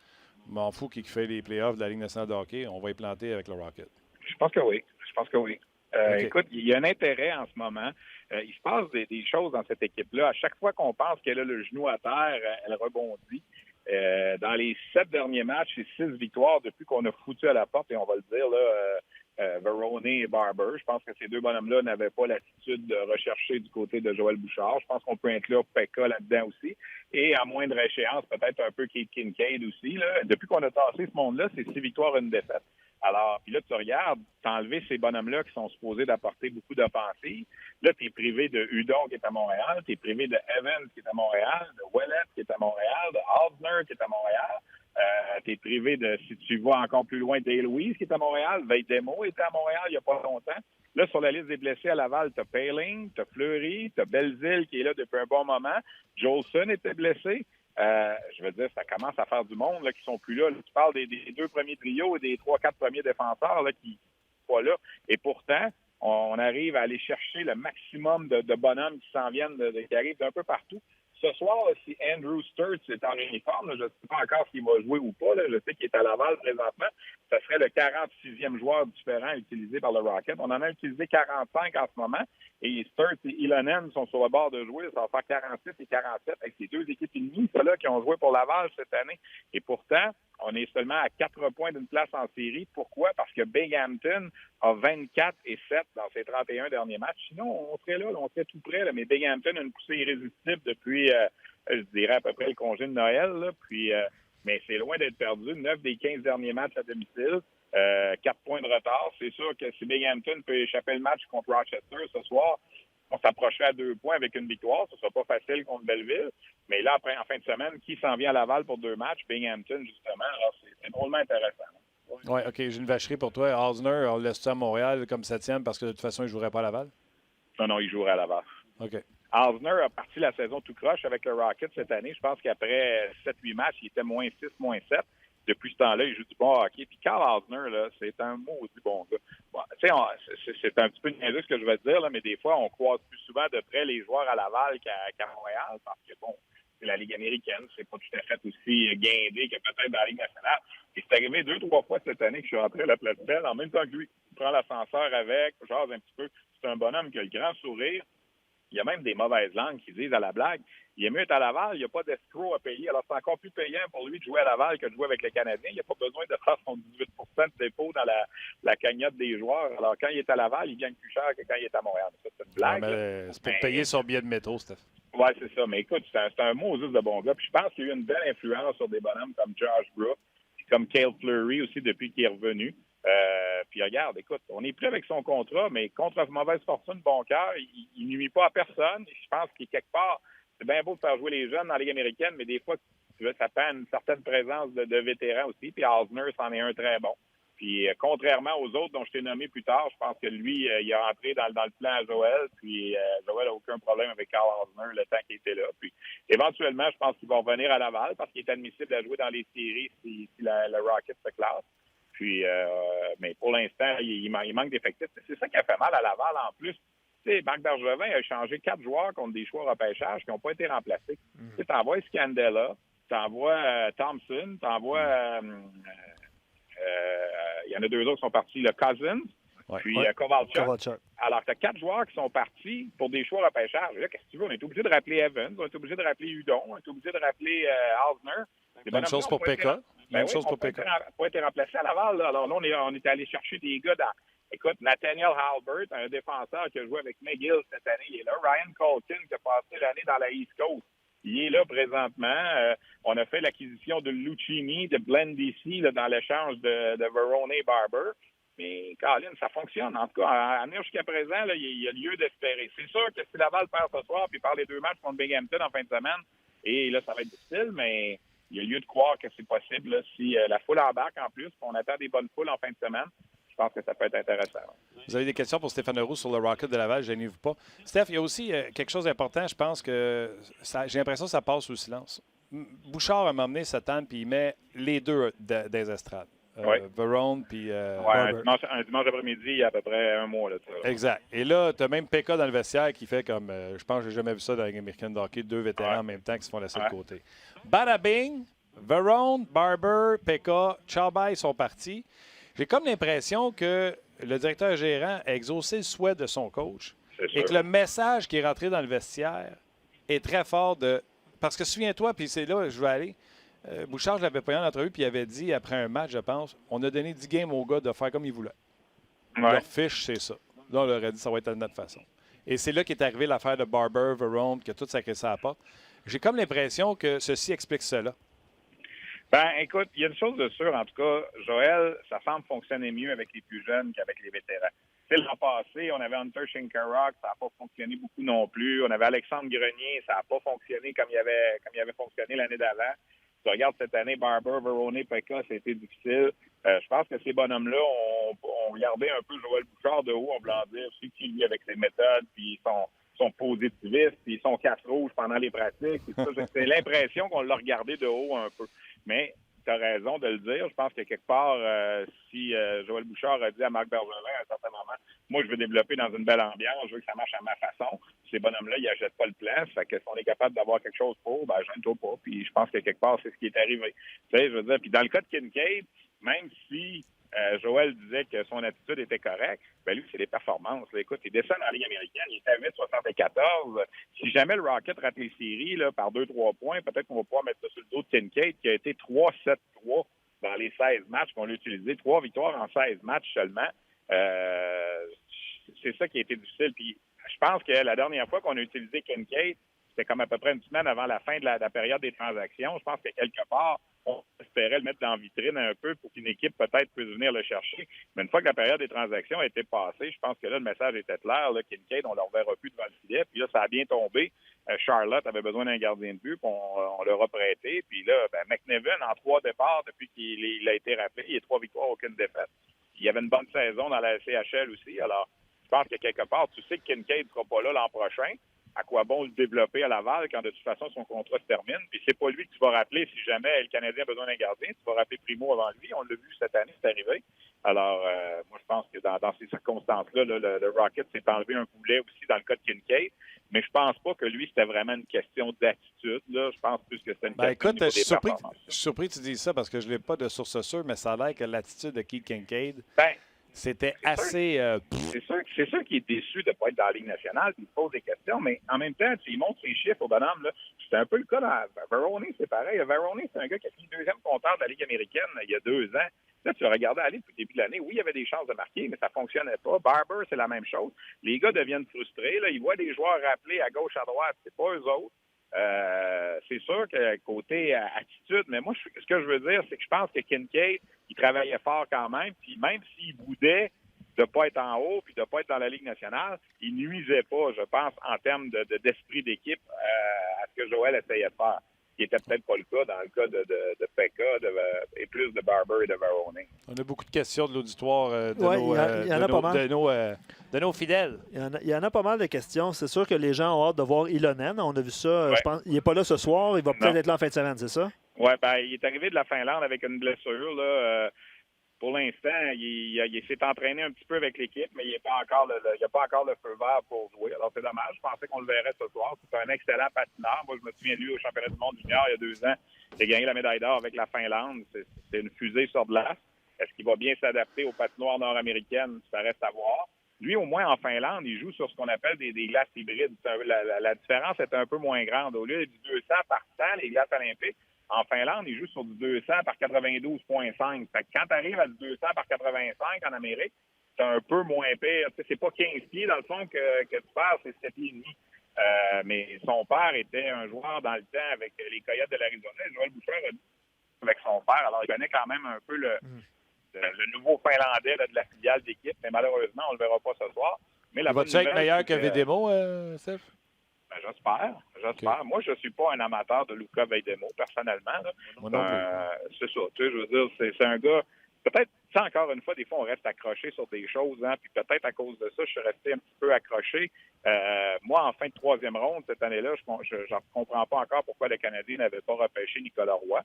Speaker 1: je m'en fous qui fait les playoffs de la Ligue nationale de hockey, on va y planter avec le Rocket.
Speaker 4: Je pense que oui. Okay. Écoute, il y a un intérêt en ce moment. Il se passe des choses dans cette équipe-là. À chaque fois qu'on pense qu'elle a le genou à terre, elle rebondit. Dans les 7 derniers matchs, c'est 6 victoires depuis qu'on a foutu à la porte, et on va le dire, là, Verone et Barber. Je pense que ces 2 bonhommes-là n'avaient pas l'attitude de rechercher du côté de Joël Bouchard. Je pense qu'on peut inclure Pekka là-dedans aussi. Et à moindre échéance, peut-être un peu Keith Kincaid aussi. Là. Depuis qu'on a tassé ce monde-là, c'est 6 victoires, 1 défaite. Alors, puis là, tu regardes, t'as enlevé ces bonhommes-là qui sont supposés d'apporter beaucoup d'offensives. Là, tu es privé de Hudon qui est à Montréal, tu es privé de Evans qui est à Montréal, de Ouellet qui est à Montréal, de Haldner qui est à Montréal. Tu es privé de, si tu vas encore plus loin, Dale Louise qui est à Montréal, Veidemo était à Montréal il n'y a pas longtemps. Là, sur la liste des blessés à Laval, tu as Paling, tu as Fleury, tu as Belzile qui est là depuis un bon moment. Jolson était blessé. Je veux dire, ça commence à faire du monde là, qui sont plus là. Tu parles des 2 premiers trios et des 3-4 premiers défenseurs là, qui sont pas là. Et pourtant, on arrive à aller chercher le maximum de bonhommes qui s'en viennent, qui arrivent d'un peu partout. Ce soir, là, si Andrew Sturz est en uniforme, là, je ne sais pas encore s'il va jouer ou pas. Là, je sais qu'il est à Laval présentement. Ce serait le 46e joueur différent utilisé par le Rocket. On en a utilisé 45 en ce moment. Et Sturz et Ilonen sont sur le bord de jouer. Ça va faire 46 et 47 avec ces 2 équipes ennemies, ceux-là, qui ont joué pour Laval cette année. Et pourtant, on est seulement à 4 points d'une place en série. Pourquoi? Parce que Binghamton a 24 et 7 dans ses 31 derniers matchs. Sinon, on serait là, on serait tout près. Là. Mais Binghamton a une poussée irrésistible depuis, je dirais, à peu près le congé de Noël. Là. Puis, mais c'est loin d'être perdu. 9 des 15 derniers matchs à domicile. 4 points de retard. C'est sûr que si Binghamton peut échapper le match contre Rochester ce soir, on s'approcherait à 2 points avec une victoire. Ce ne sera pas facile contre Belleville. Mais là, après, en fin de semaine, qui s'en vient à Laval pour 2 matchs? Binghamton, justement. Alors, c'est drôlement intéressant.
Speaker 1: Oui, OK. J'ai une vacherie pour toi. Osner, on laisse ça à Montréal comme 7e parce que de toute façon, il ne jouerait pas à Laval?
Speaker 4: Non, il jouerait à Laval.
Speaker 1: OK.
Speaker 4: Osner a parti la saison tout croche avec le Rocket cette année. Je pense qu'après 7-8 matchs, il était -6, -7. Depuis ce temps-là, il joue du bon hockey. Puis Carl Osner, là, c'est un maudit bon gars. Bon, c'est un petit peu niaiseux ce que je vais te dire, là, mais des fois, on croise plus souvent de près les joueurs à Laval qu'à Montréal parce que, bon, c'est la Ligue américaine. C'est pas tout à fait aussi guindé que peut-être dans la Ligue nationale. Et c'est arrivé 2-3 fois cette année que je suis rentré à la Place Belle en même temps que lui. Il prend l'ascenseur avec, jase un petit peu. C'est un bonhomme qui a le grand sourire. Il y a même des mauvaises langues qui disent à la blague, il est mieux être à Laval, il n'y a pas d'escroc à payer. Alors, c'est encore plus payant pour lui de jouer à Laval que de jouer avec les Canadiens. Il n'y a pas besoin de faire son 18 de dépôt dans la cagnotte des joueurs. Alors, quand il est à Laval, il gagne plus cher que quand il est à Montréal. Ça, c'est une blague.
Speaker 1: C'est pour payer son billet de métro, Steph.
Speaker 4: Oui, c'est ça. Mais écoute, c'est un Moses de bon gars. Puis je pense qu'il y a eu une belle influence sur des bonhommes comme Josh Brook, comme Cale Fleury aussi depuis qu'il est revenu. Puis regarde, écoute, on est prêt avec son contrat, mais contre mauvaise fortune, bon cœur, il nuit pas à personne. Je pense qu'il quelque part, c'est bien beau de faire jouer les jeunes dans la Ligue américaine, mais des fois, ça prend une certaine présence de vétérans aussi. Puis Osner, c'en est un très bon. Puis, contrairement aux autres dont je t'ai nommé plus tard, je pense que lui, il a entré dans le plan à Joël. Puis, Joël n'a aucun problème avec Carl Osner le temps qu'il était là. Puis, éventuellement, je pense qu'il va revenir à Laval parce qu'il est admissible à jouer dans les séries si le Rocket se classe. Puis, mais pour l'instant, il manque d'effectifs. C'est ça qui a fait mal à Laval en plus. Tu sais, Marc Bergevin a échangé 4 joueurs contre des choix repêchage qui n'ont pas été remplacés. Tu envoies Scandella, tu envoies Thompson, tu envoies... il y en a 2 autres qui sont partis, le Cousins, puis Kovalchuk. Alors, tu as 4 joueurs qui sont partis pour des choix repêchage. Là, qu'est-ce que tu veux? On est obligé de rappeler Evans, on est obligé de rappeler Hudon, on est obligé de rappeler Osner.
Speaker 1: Même chose pour Pekka. Même chose pour Pekka.
Speaker 4: Pas été remplacé à Laval. Là. Alors là, on est allé chercher des gars dans... Écoute, Nathaniel Halbert, un défenseur qui a joué avec McGill cette année, il est là. Ryan Colton, qui a passé l'année dans la East Coast, il est là présentement. On a fait l'acquisition de Lucchini, de Blandisi dans l'échange de Verone Barber. Mais, Colin, ça fonctionne. En tout cas, à venir jusqu'à présent, là, il y a lieu d'espérer. C'est sûr que si Laval perd ce soir, puis par les 2 matchs contre Binghamton en fin de semaine, et là, ça va être difficile, mais il y a lieu de croire que c'est possible. Là, si la foule embarque en plus, on attend des bonnes foules en fin de semaine, je pense que ça peut être intéressant.
Speaker 1: Vous avez des questions pour Stéphane Leroux sur le Rocket de Laval, gênez-vous pas. Steph, il y a aussi quelque chose d'important, je pense que j'ai l'impression que ça passe sous le silence. Bouchard a m'emmené cette année, puis il met les deux des estrades. Verone, puis...
Speaker 4: un dimanche après-midi, il y a à peu près un mois. Là, ça.
Speaker 1: Exact. Et là, tu as même Pekka dans le vestiaire qui fait comme... je pense que j'ai jamais vu ça dans la Ligue américaine de hockey, 2 vétérans en même temps qui se font laisser de côté. Bada bing, Verone, Barber, Pekka, Chabay sont partis. J'ai comme l'impression que le directeur gérant a exaucé le souhait de son coach et que le message qui est rentré dans le vestiaire est très fort de... Parce que souviens-toi, puis c'est là que je vais aller, Bouchard, je l'avais pas eu en entrevue, puis il avait dit, après un match, je pense, on a donné 10 games aux gars de faire comme ils voulaient. Leur fiche, c'est ça. Là, on leur a dit, ça va être de notre façon. Et c'est là qu'est arrivée l'affaire de Barber, Verone, qui a tout sacré ça à la porte. J'ai comme l'impression que ceci explique cela.
Speaker 4: Ben, écoute, il y a une chose de sûre, en tout cas, Joël, ça semble fonctionner mieux avec les plus jeunes qu'avec les vétérans. Tu sais, l'an passé, on avait Hunter Shinkaruk, ça n'a pas fonctionné beaucoup non plus. On avait Alexandre Grenier, ça n'a pas fonctionné comme il avait fonctionné l'année d'avant. Tu regardes cette année, Barber, Verone, Pekka, c'était difficile. Je pense que ces bonhommes-là ont regardé un peu Joël Bouchard de haut, on va dire, aussi qui, lui, avec ses méthodes, puis son positivisme, puis son casse-rouge pendant les pratiques. C'est l'impression qu'on l'a regardé de haut un peu. Mais tu as raison de le dire. Je pense que quelque part, si Joël Bouchard a dit à Marc Bergevin à un certain moment, moi, je veux développer dans une belle ambiance, je veux que ça marche à ma façon. Ces bonhommes-là, ils n'achètent pas le plan. Fait que si on est capable d'avoir quelque chose pour, ben, gêne-toi pas. Puis je pense que quelque part, c'est ce qui est arrivé. Tu sais, je veux dire, puis dans le cas de Kincaid, même si Joël disait que son attitude était correcte, ben lui, c'est les performances. Là, écoute, il descend dans la Ligue américaine, il est à 8,74. Si jamais le Rocket rate les séries là, par 2-3 points, peut-être qu'on va pouvoir mettre ça sur le dos de Kincaid, qui a été 3-7-3 dans les 16 matchs qu'on a utilisés. 3 victoires en 16 matchs seulement. C'est ça qui a été difficile. Puis je pense que la dernière fois qu'on a utilisé Kincaid, c'était comme à peu près une semaine avant la fin de la période des transactions. Je pense que quelque part, on espérait le mettre dans la vitrine un peu pour qu'une équipe peut-être puisse venir le chercher. Mais une fois que la période des transactions a été passée, je pense que là, le message était clair. Là, Kincaid, on ne le reverra plus devant le filet. Puis là, ça a bien tombé. Charlotte avait besoin d'un gardien de but, puis on leur a prêté. Puis là, McNevin, en 3 départs depuis qu'il a été rappelé, il y a 3 victoires, aucune défaite. Il y avait une bonne saison dans la CHL aussi. Alors, je pense que quelque part, tu sais que Kincaid ne sera pas là l'an prochain. À quoi bon le développer à Laval quand de toute façon son contrat se termine? Puis c'est pas lui que tu vas rappeler si jamais le Canadien a besoin d'un gardien. Tu vas rappeler Primo avant lui. On l'a vu cette année, c'est arrivé. Alors, moi, je pense que dans ces circonstances-là, le Rocket s'est enlevé un boulet aussi dans le cas de Kincaid. Mais je pense pas que lui, c'était vraiment une question d'attitude. Là. Je pense plus que c'était une question
Speaker 1: écoute, je suis surpris que tu dises ça parce que je n'ai pas de source sûre, mais ça a l'air que l'attitude de Keith Kincaid... C'était assez...
Speaker 4: C'est sûr qu'il est déçu de ne pas être dans la Ligue nationale, puis il se pose des questions, mais en même temps, il montre ses chiffres au bonhomme. C'était un peu le cas dans Verone, c'est pareil. Verone, c'est un gars qui a fini 2e compteur de la Ligue américaine il y a 2 ans. Là, tu le regardais aller depuis le début de l'année. Oui, il y avait des chances de marquer, mais ça ne fonctionnait pas. Barber, c'est la même chose. Les gars deviennent frustrés. Là. Ils voient des joueurs rappelés à gauche, à droite. C'est pas eux autres. C'est sûr que côté attitude, mais moi, ce que je veux dire, c'est que je pense que Kincaid, il travaillait fort quand même, puis même s'il boudait de ne pas être en haut puis de ne pas être dans la Ligue nationale, il nuisait pas, je pense, en termes d'esprit d'équipe à ce que Joël essayait de faire. qui n'était peut-être pas le cas dans le cas de Pekka et plus de Barber et de Varone.
Speaker 1: On a beaucoup de questions de l'auditoire de nos fidèles.
Speaker 2: Il y en a pas mal de questions. C'est sûr que les gens ont hâte de voir Ilonen. On a vu ça. Je pense, il n'est pas là ce soir. Il va peut-être être là en fin de semaine, c'est ça?
Speaker 4: Oui, il est arrivé de la Finlande avec une blessure. Là, pour l'instant, il s'est entraîné un petit peu avec l'équipe, mais il n'a pas encore le feu vert pour jouer. Alors, c'est dommage. Je pensais qu'on le verrait ce soir. C'est un excellent patineur. Moi, je me souviens de lui au championnat du monde junior il y a 2 ans. Il a gagné la médaille d'or avec la Finlande. C'est une fusée sur glace. Est-ce qu'il va bien s'adapter aux patinoires nord-américaines? Ça reste à voir. Lui, au moins, en Finlande, il joue sur ce qu'on appelle des glaces hybrides. La différence est un peu moins grande. Au lieu du 200 par 100, les glaces olympiques, en Finlande, il joue sur du 200 par 92,5. Fait que quand tu arrives à du 200 par 85 en Amérique, c'est un peu moins pire. Tu sais, c'est pas 15 pieds, dans le fond, que tu perds, c'est 7 pieds et demi. Mais son père était un joueur dans le temps avec les Coyotes de l'Arizona. Joël Bouchard a dit avec son père. Alors, il connaît quand même un peu le nouveau Finlandais là, de la filiale d'équipe. Mais malheureusement, on ne le verra pas ce soir. Mais
Speaker 1: va-tu être meilleur que Veidemo, Steph?
Speaker 4: Ben, j'espère. Okay. Moi, je ne suis pas un amateur de Luca Veidemo, personnellement. C'est ça. Tu sais, je veux dire, c'est un gars... Peut-être, ça encore une fois, des fois, on reste accroché sur des choses. Hein, puis peut-être à cause de ça, je suis resté un petit peu accroché. Moi, en fin de 3e ronde, cette année-là, je ne comprends pas encore pourquoi le Canadien n'avait pas repêché Nicolas Roy,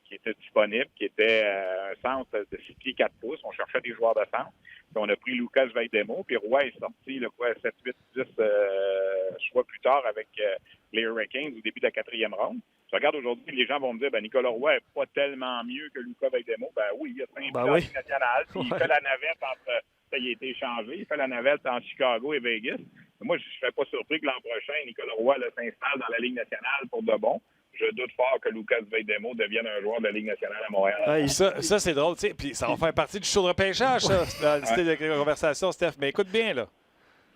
Speaker 4: qui était disponible, qui était un centre de 6 pieds 4 pouces. On cherchait des joueurs de centre. Puis on a pris Lucas Veidemo, puis Roy est sorti 7, 8, 10 choix plus tard avec les Hurricanes au début de la 4e ronde. Je regarde aujourd'hui, les gens vont me dire Nicolas Roy n'est pas tellement mieux que Lucas Veidemo. Ben oui, il a 5 ans nationale, puis il fait la navette entre... il a été échangé, il fait la navette entre Chicago et Vegas. Moi, je ne serais pas surpris que l'an prochain, Nicolas Roy s'installe dans la Ligue nationale pour de bon. Je doute fort que Lucas Veidemo devienne un joueur de la Ligue nationale à Montréal.
Speaker 1: Ça c'est drôle, tu sais. Puis ça va faire partie du show de repêchage, ça, dans l'idée de conversation, Steph. Mais écoute bien, là.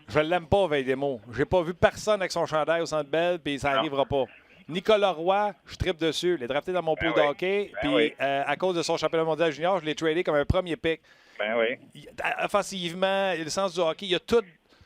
Speaker 1: Je l'aime pas, Veidemo. J'ai pas vu personne avec son chandail au Centre Bell, puis ça n'arrivera pas. Nicolas Roy, je trippe dessus. Je l'ai drafté dans mon pool de hockey, puis à cause de son championnat mondial junior, je l'ai tradé comme un premier pick. Offensivement, il a le sens du hockey, il y a tout.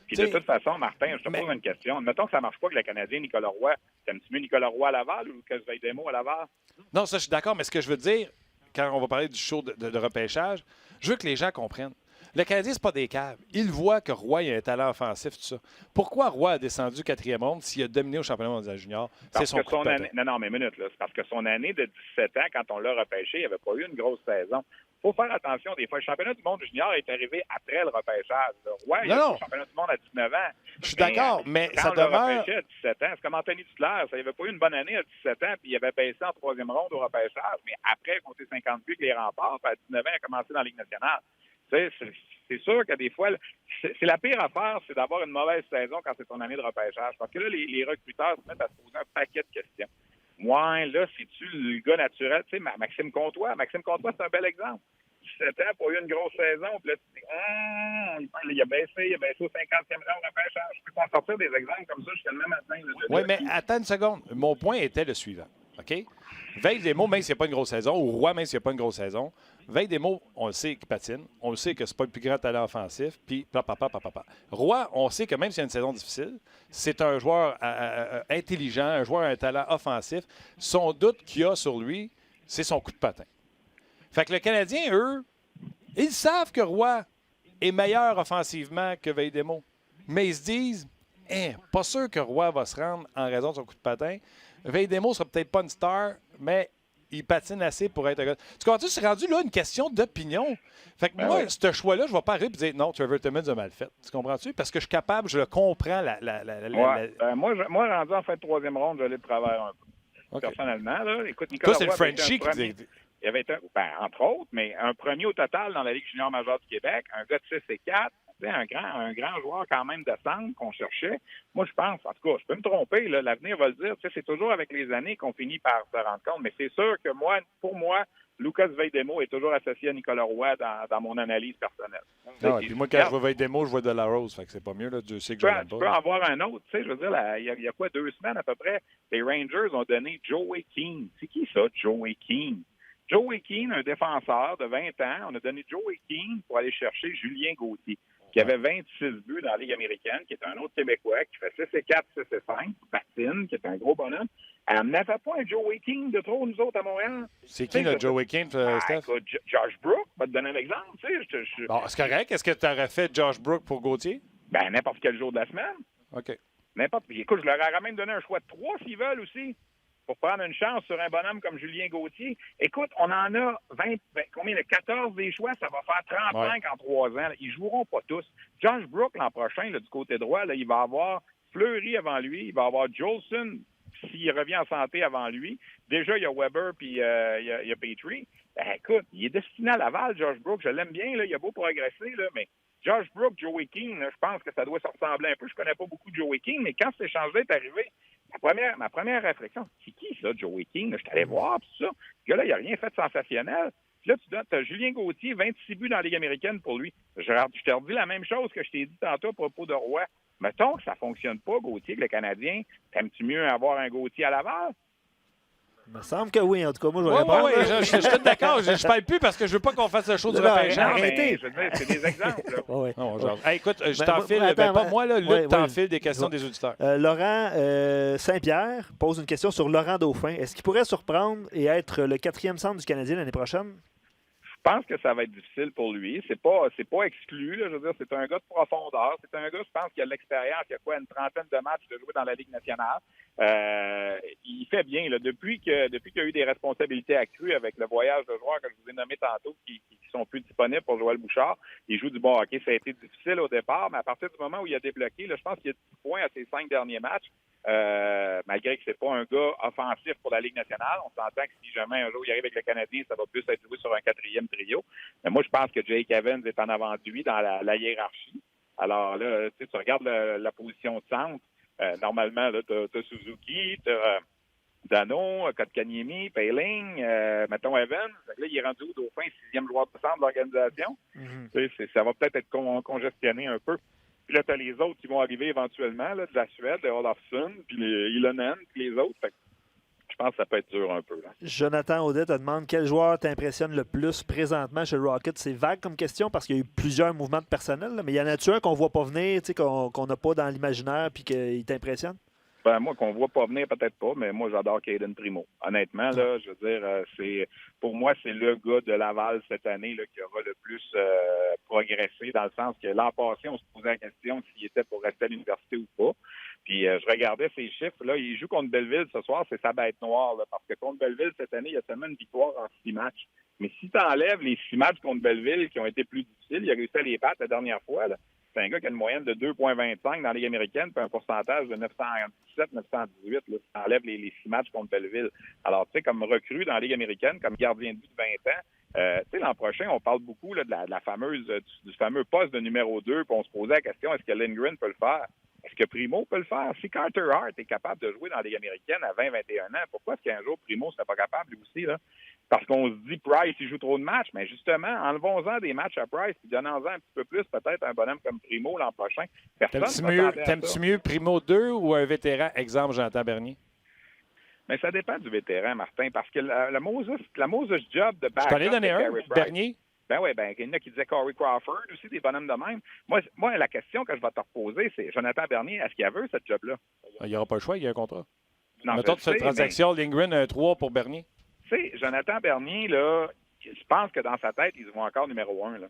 Speaker 4: Puis de toute façon, Martin, je te pose une question. Mettons que ça ne marche pas avec le Canadien Nicolas Roy. T'aimes-tu mieux Nicolas Roy à Laval ou Lucas Veidemo à Laval?
Speaker 1: Non, ça, je suis d'accord, mais ce que je veux dire, quand on va parler du show de repêchage, je veux que les gens comprennent. Le Canadien, c'est pas des caves. Ils voient que Roy a un talent offensif, tout ça. Pourquoi Roy a descendu 4e ronde s'il a dominé au championnat mondial junior? C'est son coup de patin.
Speaker 4: Non, mais minute, là. C'est parce que son année de 17 ans, quand on l'a repêché, il n'avait pas eu une grosse saison. Il faut faire attention des fois. Le championnat du monde junior est arrivé après le repêchage. Roy, il a eu le championnat du monde à 19 ans.
Speaker 1: Je suis d'accord, mais ça
Speaker 4: demeure... Quand on
Speaker 1: demeure...
Speaker 4: l'a repêché à 17 ans, c'est comme Anthony Duclair. Ça n'avait pas eu une bonne année à 17 ans, puis il avait baissé en 3e ronde au repêchage. Mais après, il a compté 50 buts avec les remparts, puis à 19 ans, il a commencé dans la Ligue nationale. Tu sais, c'est sûr que des fois, c'est la pire affaire, c'est d'avoir une mauvaise saison quand c'est ton année de repêchage. Parce que là, les recruteurs se mettent à se poser un paquet de questions. Moi, là, c'est-tu le gars naturel? Tu sais, Maxime Comtois. Maxime Comtois, c'est un bel exemple. 17 ans, pas eu une grosse saison. Puis là, tu dis, il a baissé au 50e rang au repêchage. Je peux t'en sortir des exemples comme ça jusqu'à demain matin.
Speaker 1: Oui, mais attends une seconde. Mon point était le suivant. OK? Veidemo, même s'il n'y a pas une grosse saison, ou Roy, même s'il n'y a pas une grosse saison, Veidemo, on le sait qu'il patine. On le sait que c'est pas le plus grand talent offensif. Puis, Roy, on sait que même s'il y a une saison difficile, c'est un joueur intelligent, un joueur à un talent offensif. Son doute qu'il a sur lui, c'est son coup de patin. Fait que le Canadien, eux, ils savent que Roy est meilleur offensivement que Veidemo. Mais ils se disent, pas sûr que Roy va se rendre en raison de son coup de patin. Veidemo sera peut-être pas une star, mais il patine assez pour être un gars. Tu comprends-tu? C'est rendu là une question d'opinion. Fait que moi, ce choix-là, je ne vais pas arriver et dire non, Trevor Timmins a mal fait. Tu comprends-tu? Parce que je suis capable, je le comprends.
Speaker 4: Moi, rendu en fin de 3e ronde, je l'ai de travers un peu. Okay. Personnellement, là, écoute, Nicolas
Speaker 1: Roy, c'est le Frenchie qui dit.
Speaker 4: Il y avait entre autres, mais un premier au total dans la Ligue junior majeure du Québec, un gars de 6 et 4, un grand joueur quand même de centre qu'on cherchait. Moi, je pense, en tout cas, je peux me tromper, là, l'avenir va le dire. C'est toujours avec les années qu'on finit par se rendre compte, mais c'est sûr que pour moi, Lucas Veidemo est toujours associé à Nicolas Roy dans mon analyse personnelle.
Speaker 1: Non, et puis moi, quand je vois Veidemo, je vois de la Rose, fait que c'est pas mieux, là, Dieu sait que je l'aime pas.
Speaker 4: Tu peux en voir un autre, tu sais, je veux dire, il y a quoi, 2 semaines à peu près, les Rangers ont donné Joey Keane. C'est qui ça, Joey Keane? Joey Keane, un défenseur de 20 ans, on a donné Joey Keane pour aller chercher Julien Gauthier. qui avait 26 buts dans la Ligue américaine, qui est un autre Québécois, qui fait 6-4, 6-5, qui patine, qui est un gros bonhomme. Elle n'avait pas un Joey King de trop, nous autres, à Montréal.
Speaker 1: C'est qui, le Joey King, Steph?
Speaker 4: Écoute, Josh Brook, va te donner un exemple.
Speaker 1: Bon, c'est correct. Est-ce que tu aurais fait Josh Brook pour Gauthier?
Speaker 4: Ben, n'importe quel jour de la semaine.
Speaker 1: OK.
Speaker 4: N'importe. Écoute, je leur aurais même donné un choix de 3 s'ils veulent aussi, pour prendre une chance sur un bonhomme comme Julien Gauthier. Écoute, on en a combien de 14 des choix, ça va faire 35 en 3 ans. Ils joueront pas tous. Josh Brook, l'an prochain, là, du côté droit, là, il va avoir Fleury avant lui, il va avoir Jolson s'il revient en santé avant lui. Déjà, il y a Weber puis il y a Petrie. Ben, écoute, il est destiné à Laval, Josh Brook. Je l'aime bien, là, il a beau progresser, là, mais Josh Brook, Joey King, là, je pense que ça doit se ressembler un peu. Je connais pas beaucoup de Joey King, mais quand cet échange-là est arrivé, ma première réflexion, c'est qui ça, Joey King? Là, je suis allé voir, puis ça. Ce gars-là, il n'a rien fait de sensationnel. Puis là, tu as Julien Gauthier, 26 buts dans la Ligue américaine pour lui. Je te redis la même chose que je t'ai dit tantôt à propos de Roy. Mettons que ça ne fonctionne pas, Gauthier, que le Canadien. T'aimes-tu mieux avoir un Gauthier à Laval?
Speaker 2: Il me semble que oui. En tout cas, moi, je vais répondre.
Speaker 1: Oui, je suis d'accord. Je ne parle plus parce que je ne veux pas qu'on fasse le show du repêchage.
Speaker 2: Arrêtez.
Speaker 4: Je veux dire, c'est des exemples. Là.
Speaker 2: Ouais.
Speaker 1: Hey, écoute, je t'enfile. Pas moi, là. Luc t'enfile des questions des auditeurs.
Speaker 2: Laurent Saint-Pierre pose une question sur Laurent Dauphin. Est-ce qu'il pourrait surprendre et être le 4e centre du Canadien l'année prochaine?
Speaker 4: Je pense que ça va être difficile pour lui. C'est pas exclu. Là. Je veux dire, c'est un gars de profondeur. C'est un gars, je pense, qui a de l'expérience. Il a une trentaine de matchs de jouer dans la Ligue nationale. Il fait bien. Là. Depuis qu'il y a eu des responsabilités accrues avec le voyage de joueurs que je vous ai nommé tantôt, qui sont plus disponibles pour Joël Bouchard, il joue du bon hockey. Ça a été difficile au départ, mais à partir du moment où il a débloqué, là, je pense qu'il y a 10 points à ses 5 derniers matchs. Malgré que c'est pas un gars offensif pour la Ligue nationale, on s'entend que si jamais un jour il arrive avec le Canadien, ça va plus être joué sur un 4e trio. Mais moi, je pense que Jake Evans est en avant de lui dans la hiérarchie. Alors là, tu regardes la position de centre. Normalement, tu as Suzuki, tu as Dano, Kotkaniemi, Payling, mettons Evans. Là, il est rendu au Dauphin, 6e joueur de centre de l'organisation. Ça va peut-être être congestionné un peu. Puis là, tu as les autres qui vont arriver éventuellement, là, de la Suède, de Olofsson, puis les Ilonen, puis les autres. Fait que je pense que ça peut être dur un peu. Là.
Speaker 2: Jonathan Audet te demande quel joueur t'impressionne le plus présentement chez le Rocket. C'est vague comme question parce qu'il y a eu plusieurs mouvements de personnel, là, mais y en a-tu un qu'on ne voit pas venir, qu'on n'a pas dans l'imaginaire puis qu'il t'impressionne?
Speaker 4: Ben, moi, qu'on voit pas venir, peut-être pas, mais moi, j'adore Caden Primo. Honnêtement, là, je veux dire, pour moi, c'est le gars de Laval cette année là, qui aura le plus progressé, dans le sens que l'an passé, on se posait la question s'il était pour rester à l'université ou pas. Puis, je regardais ses chiffres. Là, il joue contre Belleville ce soir, c'est sa bête noire, là, parce que contre Belleville, cette année, il y a seulement une victoire en 6 matchs. Mais si tu enlèves les 6 matchs contre Belleville qui ont été plus difficiles, il a réussi à les battre la dernière fois, là. C'est un gars qui a une moyenne de 2,25 dans la Ligue américaine, puis un pourcentage de 917, 918. Là, si tu enlèves les 6 matchs contre Belleville. Alors, tu sais, comme recrue dans la Ligue américaine, comme gardien de but de 20 ans, tu sais, l'an prochain, on parle beaucoup là, de la fameuse, du fameux poste de numéro 2, puis on se posait la question, est-ce que Lindgren peut le faire? Est-ce que Primo peut le faire? Si Carter Hart est capable de jouer dans la Ligue américaine à 20-21 ans, pourquoi est-ce qu'un jour Primo ne serait pas capable lui aussi? Là? Parce qu'on se dit Price, il joue trop de matchs, mais justement, enlevons-en des matchs à Price et donnons-en un petit peu plus, peut-être un bonhomme comme Primo l'an prochain.
Speaker 1: T'aimes-tu mieux Primo 2 ou un vétéran, exemple Jonathan Bernier?
Speaker 4: Mais ça dépend du vétéran, Martin, parce que la Moses job de backup...
Speaker 1: Je t'en ai donné un, Bernier?
Speaker 4: Ben oui, il y en a qui disaient Corey Crawford aussi, des bonhommes de même. Moi, la question que je vais te reposer, c'est Jonathan Bernier, est-ce qu'il veut ce job-là?
Speaker 1: Il n'y aura pas le choix, il y a un contrat.
Speaker 4: Non,
Speaker 1: mettons que cette transaction, Lindgren, un 3 pour Bernier.
Speaker 4: Tu sais, Jonathan Bernier, là, je pense que dans sa tête, il se voit encore numéro 1, là.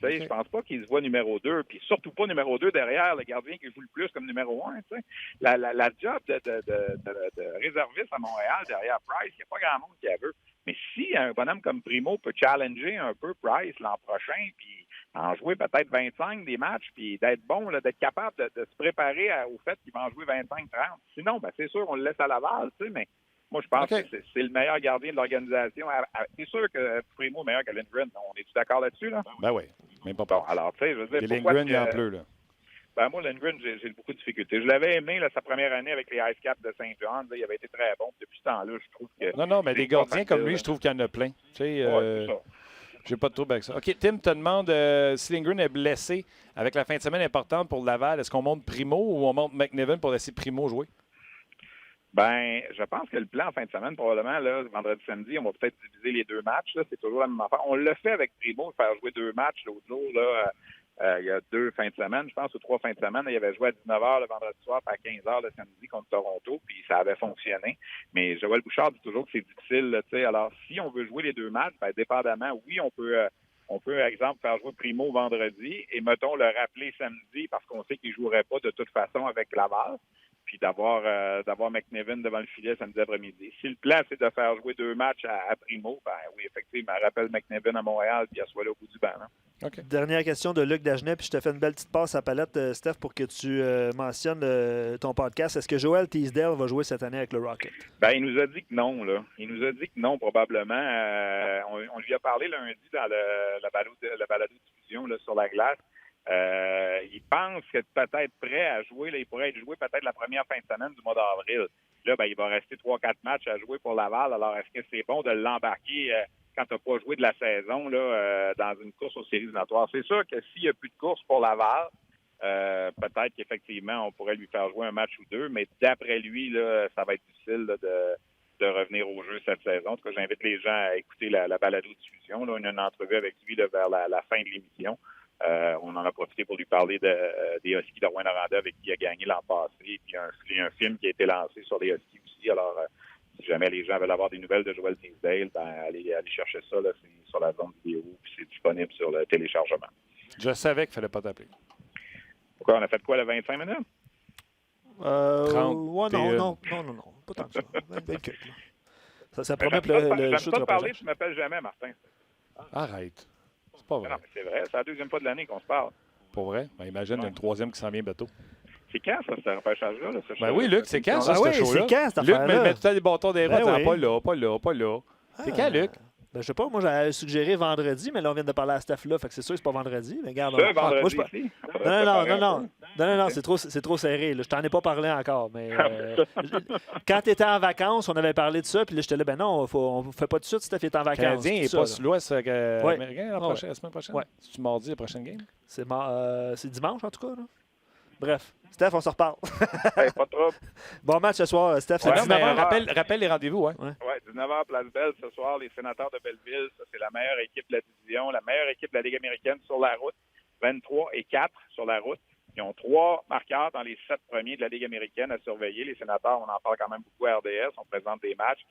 Speaker 4: Tu sais, je pense pas qu'il se voit numéro 2, puis surtout pas numéro 2 derrière le gardien qui joue le plus comme numéro 1, tu sais. La job de réserviste à Montréal derrière Price, il n'y a pas grand monde qui la veut. Mais si un bonhomme comme Primo peut challenger un peu Price l'an prochain, puis en jouer peut-être 25 des matchs, puis d'être bon, là, d'être capable de se préparer au fait qu'il va en jouer 25-30. Sinon, c'est sûr, on le laisse à Laval, tu sais, mais moi, je pense que c'est le meilleur gardien de l'organisation. C'est sûr que Primo est meilleur que Lindgren. On est-tu d'accord là-dessus, là?
Speaker 1: Ben oui, même pas.
Speaker 4: Bon, alors, tu sais, je veux dire...
Speaker 1: Et Lindgren, il en pleut, là.
Speaker 4: Ben moi, Lindgren, j'ai beaucoup de difficultés. Je l'avais aimé sa première année avec les Ice Caps de Saint-Jean. Il avait été très bon. Depuis ce temps-là, je trouve que...
Speaker 1: Non, mais des gardiens comme lui, je trouve qu'il y en a plein. Tu sais,
Speaker 4: c'est ça.
Speaker 1: J'ai pas de trouble avec ça. OK, Tim te demande si Lindgren est blessé avec la fin de semaine importante pour Laval. Est-ce qu'on monte Primo ou on monte McNiven pour laisser Primo jouer?
Speaker 4: Ben, je pense que le plan en fin de semaine, probablement, là, vendredi, samedi, on va peut-être diviser les 2 matchs. Là, c'est toujours la même affaire. On l'a fait avec Primo, faire jouer 2 matchs l'autre jour, là, il y a 2 fins de semaine, je pense, ou 3 fins de semaine. Il avait joué à 19h le vendredi soir, puis à 15h le samedi contre Toronto, puis ça avait fonctionné. Mais Joël Bouchard dit toujours que c'est difficile. Là, alors, si on veut jouer les 2 matchs, bien, dépendamment, oui, on peut, par exemple, faire jouer Primo vendredi et, mettons, le rappeler samedi parce qu'on sait qu'il ne jouerait pas de toute façon avec Laval, puis d'avoir McNevin devant le filet samedi après-midi. Si le plan, c'est de faire jouer 2 matchs à Primo, ben oui, effectivement, rappelle McNevin à Montréal, puis assoit-le au bout du banc. Hein.
Speaker 2: Okay. Dernière question de Luc Dagenet, puis je te fais une belle petite passe à palette, Steph, pour que tu mentionnes ton podcast. Est-ce que Joel Teasdale va jouer cette année avec le Rocket?
Speaker 4: Ben, il nous a dit que non, là. Il nous a dit que non, probablement. On lui a parlé lundi dans la balado-diffusion là, sur la glace. Il pense que peut-être prêt à jouer. Là, il pourrait être joué peut-être la première fin de semaine du mois d'avril. Là, ben, il va rester 3-4 matchs à jouer pour Laval. Alors, est-ce que c'est bon de l'embarquer quand tu n'as pas joué de la saison là, dans une course aux séries éliminatoires? C'est sûr que s'il n'y a plus de course pour Laval, peut-être qu'effectivement, on pourrait lui faire jouer un match ou 2, mais d'après lui, là, ça va être difficile là, de revenir au jeu cette saison. En tout cas, j'invite les gens à écouter la balado-diffusion. Là, on a une entrevue avec lui là, vers la fin de l'émission. On en a profité pour lui parler des Huskies de Rouyn-Noranda avec qui il a gagné l'an passé. Puis il y a un film qui a été lancé sur les Huskies aussi. Alors, si jamais les gens veulent avoir des nouvelles de Joel Teasdale, ben, allez chercher ça. Là, c'est sur la zone vidéo. Puis c'est disponible sur le téléchargement.
Speaker 1: Je savais qu'il ne fallait pas t'appeler.
Speaker 4: Pourquoi? On a fait quoi, le 25 minutes?
Speaker 1: 30.
Speaker 2: Ouais, non. Pas tant que ça. Ça promet que le
Speaker 4: shoot pas parler, tu ne m'appelles jamais, Martin.
Speaker 1: Arrête. C'est pas vrai.
Speaker 4: Non, mais c'est vrai. C'est la 2e fois de l'année qu'on se parle.
Speaker 1: Pour vrai? Ben, imagine, il y a une 3e qui s'en vient bientôt.
Speaker 4: C'est quand, ça, ce repêchage-là?
Speaker 1: Ben oui, Luc, c'est quand, ça, ce show-là?
Speaker 2: C'est quand, cette affaire-là?
Speaker 1: Luc, mets tout des bâtons des roues,
Speaker 2: oui.
Speaker 1: pas là. C'est quand, Luc?
Speaker 2: Ben, je sais pas, moi j'avais suggéré vendredi, mais là on vient de parler à Steph là, fait que c'est sûr que c'est pas vendredi. Mais regarde,
Speaker 4: vendredi
Speaker 2: moi, non, c'est trop serré. Là. Je t'en ai pas parlé encore, mais quand tu étais en vacances, on avait parlé de ça, puis là j'étais là, ben non, on fait pas tout de suite, Steph est en vacances.
Speaker 1: Le Canadien n'est pas sur l'Ouest américain la semaine prochaine?
Speaker 2: Ouais.
Speaker 1: C'est-tu mardi la prochaine game?
Speaker 2: C'est dimanche en tout cas. Là. Bref, Steph, on se reparle.
Speaker 4: Hey, pas trop.
Speaker 2: Bon match ce soir, Steph.
Speaker 1: Ouais, rappelle les rendez-vous. Hein?
Speaker 4: Ouais, 19h, Place Belle ce soir, les Sénateurs de Belleville. Ça, c'est la meilleure équipe de la division, la meilleure équipe de la Ligue américaine sur la route. 23-4 sur la route. Ils ont 3 marqueurs dans les 7 premiers de la Ligue américaine à surveiller. Les Sénateurs, on en parle quand même beaucoup à RDS. On présente des matchs.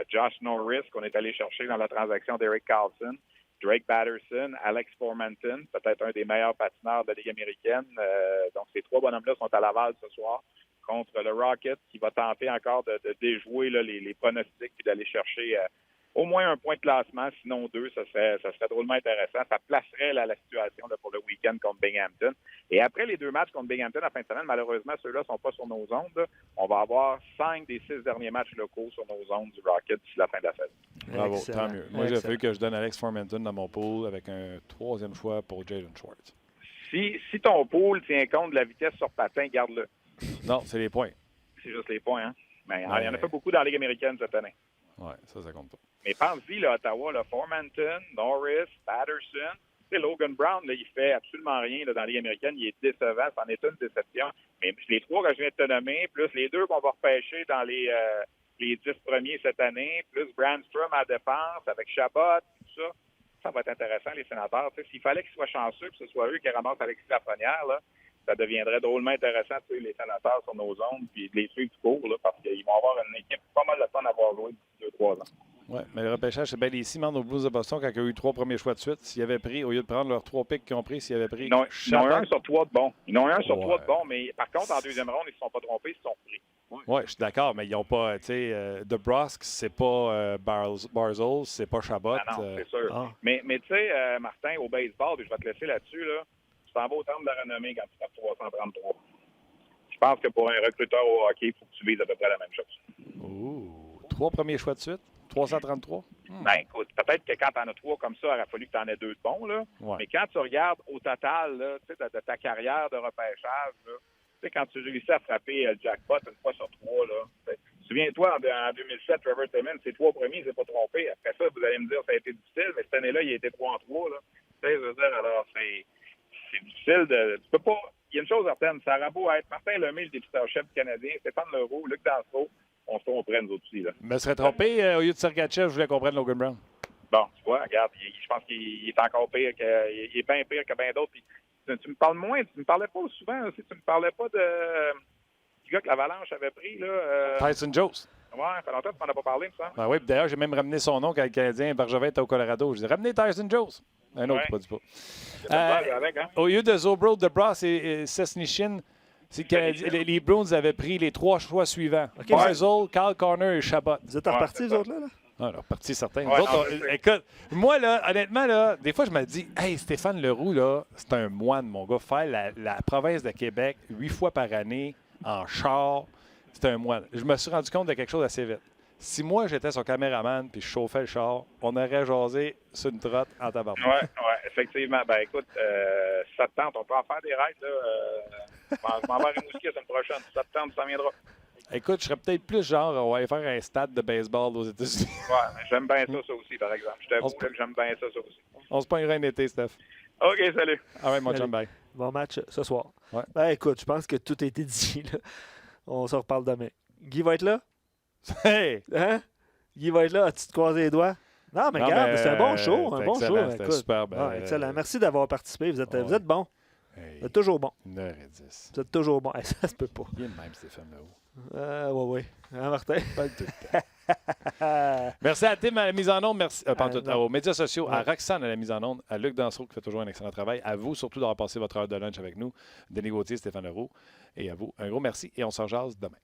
Speaker 4: Josh Norris, qu'on est allé chercher dans la transaction d'Eric Carlson. Drake Batterson, Alex Formanton, peut-être un des meilleurs patineurs de la Ligue américaine. Donc, ces 3 bonhommes-là sont à Laval ce soir contre le Rocket qui va tenter encore de déjouer là, les pronostics et d'aller chercher au moins un point de classement, sinon 2, ça serait drôlement intéressant. Ça placerait la situation là, pour le week-end contre Binghamton. Et après les 2 matchs contre Binghamton à la fin de semaine, malheureusement, ceux-là ne sont pas sur nos ondes. Là. On va avoir 5 des 6 derniers matchs locaux sur nos ondes du Rocket d'ici la fin de la saison.
Speaker 1: Bravo, tant mieux. Moi, j'ai fallu que je donne Alex Formanton dans mon pool avec un 3e choix pour Jaden Schwartz.
Speaker 4: Si ton pool tient compte de la vitesse sur patin, garde-le.
Speaker 1: Non, c'est les points.
Speaker 4: C'est juste les points, hein? Mais il y en a pas beaucoup dans la Ligue américaine cette année.
Speaker 1: Oui, ça compte pas.
Speaker 4: Mais pense-y, là, Ottawa, là, Formanton, Norris, Patterson. Tu sais, Logan Brown, là, il fait absolument rien là, dans la Ligue américaine. Il est décevant. C'en est une déception. Mais les 3 que je viens de te nommer, plus les 2 qu'on va repêcher dans les 10 premiers cette année, plus Brandstrom à défense, avec Chabot, tout ça. Ça va être intéressant, les Sénateurs. Tu sais, s'il fallait qu'ils soient chanceux, que ce soit eux qui ramassent Alexis Lafrenière, là, ça deviendrait drôlement intéressant de suivre les Sénateurs sur nos ondes puis de les suivre tout court, là, parce qu'ils vont avoir une équipe pas mal de fun à avoir joué d'ici 2-3 ans.
Speaker 1: Oui, mais le repêchage, c'est bien les Ciments aux Blues de Boston quand ils ont eu 3 premiers choix de suite. S'ils avaient pris, au lieu de prendre leurs 3 picks qu'ils ont pris, s'ils avaient pris.
Speaker 4: Ils ont un sur 3 de bons. Ils ont un sur 3 de bons, mais par contre, en 2e ronde, ils ne se sont pas trompés, ils se sont pris.
Speaker 1: Oui, je suis d'accord, mais ils n'ont pas, tu sais, DeBrusk, c'est pas Barzal, c'est pas Chabot.
Speaker 4: Ah non, c'est sûr. Mais tu sais, Martin, au baseball, puis je vais te laisser là-dessus, là, tu t'en vas au terme de la renommée quand tu tapes 333. Je pense que pour un recruteur au hockey, il faut que tu vises à peu près la même chose.
Speaker 1: Ouh, 3 premiers choix de suite? 333?
Speaker 4: Ben, écoute, peut-être que quand tu en as 3 comme ça, il aurait fallu que tu en aies 2 de bons, là. Ouais. Mais quand tu regardes au total, là, de ta carrière de repêchage, là, quand tu réussis à frapper le jackpot une fois sur 3, là. Souviens-toi, en 2007, Trevor Timmons, ses 3 premiers, il ne s'est pas trompé. Après ça, vous allez me dire ça a été difficile, mais cette année-là, il a été 3 en 3, là. Je veux dire, alors, c'est difficile de... Tu peux pas... Il y a une chose certaine, ça aurait beau être Martin Lemay, le député-chef du Canadien, Stéphane Leroux, Luc Dansereau, on se comprend nous aussi, là.
Speaker 1: Mais serait trompé, au lieu de Sergachev, je voulais qu'on prenne Logan Brown.
Speaker 4: Bon, tu vois, regarde, je pense qu'il est encore pire il est bien pire que bien d'autres. Puis, tu me parles moins, tu me parlais pas souvent aussi, tu me parlais pas du gars que l'Avalanche avait pris, là.
Speaker 1: Tyson Jones.
Speaker 4: Ouais, ça fait longtemps que tu m'en as pas parlé, me semble.
Speaker 1: Ben oui, d'ailleurs, j'ai même ramené son nom quand le Canadien Bergevin était au Colorado. Je dis ramenez Tyson Jones. Un autre, pas du pas.
Speaker 4: Avec, hein?
Speaker 1: Au lieu de Zobro, DeBrus et Sesnichin, les Bruins avaient pris les 3 choix suivants. Barzal, Kyle Connor et Chabot.
Speaker 2: Vous êtes repartis, vous autres, là?
Speaker 1: Ah, alors, parti certain.
Speaker 4: Ouais,
Speaker 1: Écoute, moi, là, honnêtement, là, des fois, je me dis, hey, Stéphane Leroux, là, c'est un moine, mon gars. Faire la province de Québec 8 fois par année en char, c'est un moine. Je me suis rendu compte de quelque chose assez vite. Si moi, j'étais son caméraman puis je chauffais le char, on aurait jasé sur une trotte en tabarnak.
Speaker 4: Oui, effectivement. Ben écoute, si ça te tente, on peut en faire des raids. Là. Je m'en vais à Rimouski la semaine prochaine. Si ça te tente, ça viendra.
Speaker 1: Écoute, je serais peut-être plus genre, on va aller faire un stade de baseball aux États-Unis.
Speaker 4: Ouais, j'aime bien ça aussi, par exemple. Je t'avoue que j'aime bien ça aussi.
Speaker 1: On se pognera un été, Steph.
Speaker 4: OK, salut.
Speaker 1: Ah ouais, mon chum,
Speaker 2: Salut.
Speaker 1: bye.
Speaker 2: Bon match ce soir.
Speaker 1: Ouais.
Speaker 2: Ben, écoute, je pense que tout a été dit. Là. On se reparle demain. Guy va être là?
Speaker 1: Hey!
Speaker 2: Hein? Guy va être là. As-tu te croisé les doigts? Non, mais regarde, c'est un bon show. Un bon show.
Speaker 1: C'était
Speaker 2: Écoute.
Speaker 1: superbe.
Speaker 2: Excellent. Merci d'avoir participé. Vous êtes bon.
Speaker 1: Hey,
Speaker 2: Vous êtes toujours bon.
Speaker 1: 1h10.
Speaker 2: Vous êtes toujours bon. Ça se peut pas.
Speaker 1: Il est le même, Stéphane Leroux.
Speaker 2: Oui. Hein, Martin?
Speaker 1: Pas tout le temps. Merci à Tim à la mise en onde, merci aux médias sociaux, à Roxane à la mise en onde, à Luc Dansereau qui fait toujours un excellent travail, à vous surtout d'avoir passé votre heure de lunch avec nous, Denis Gauthier, Stéphane Leroux, et à vous, un gros merci et on s'en jase demain.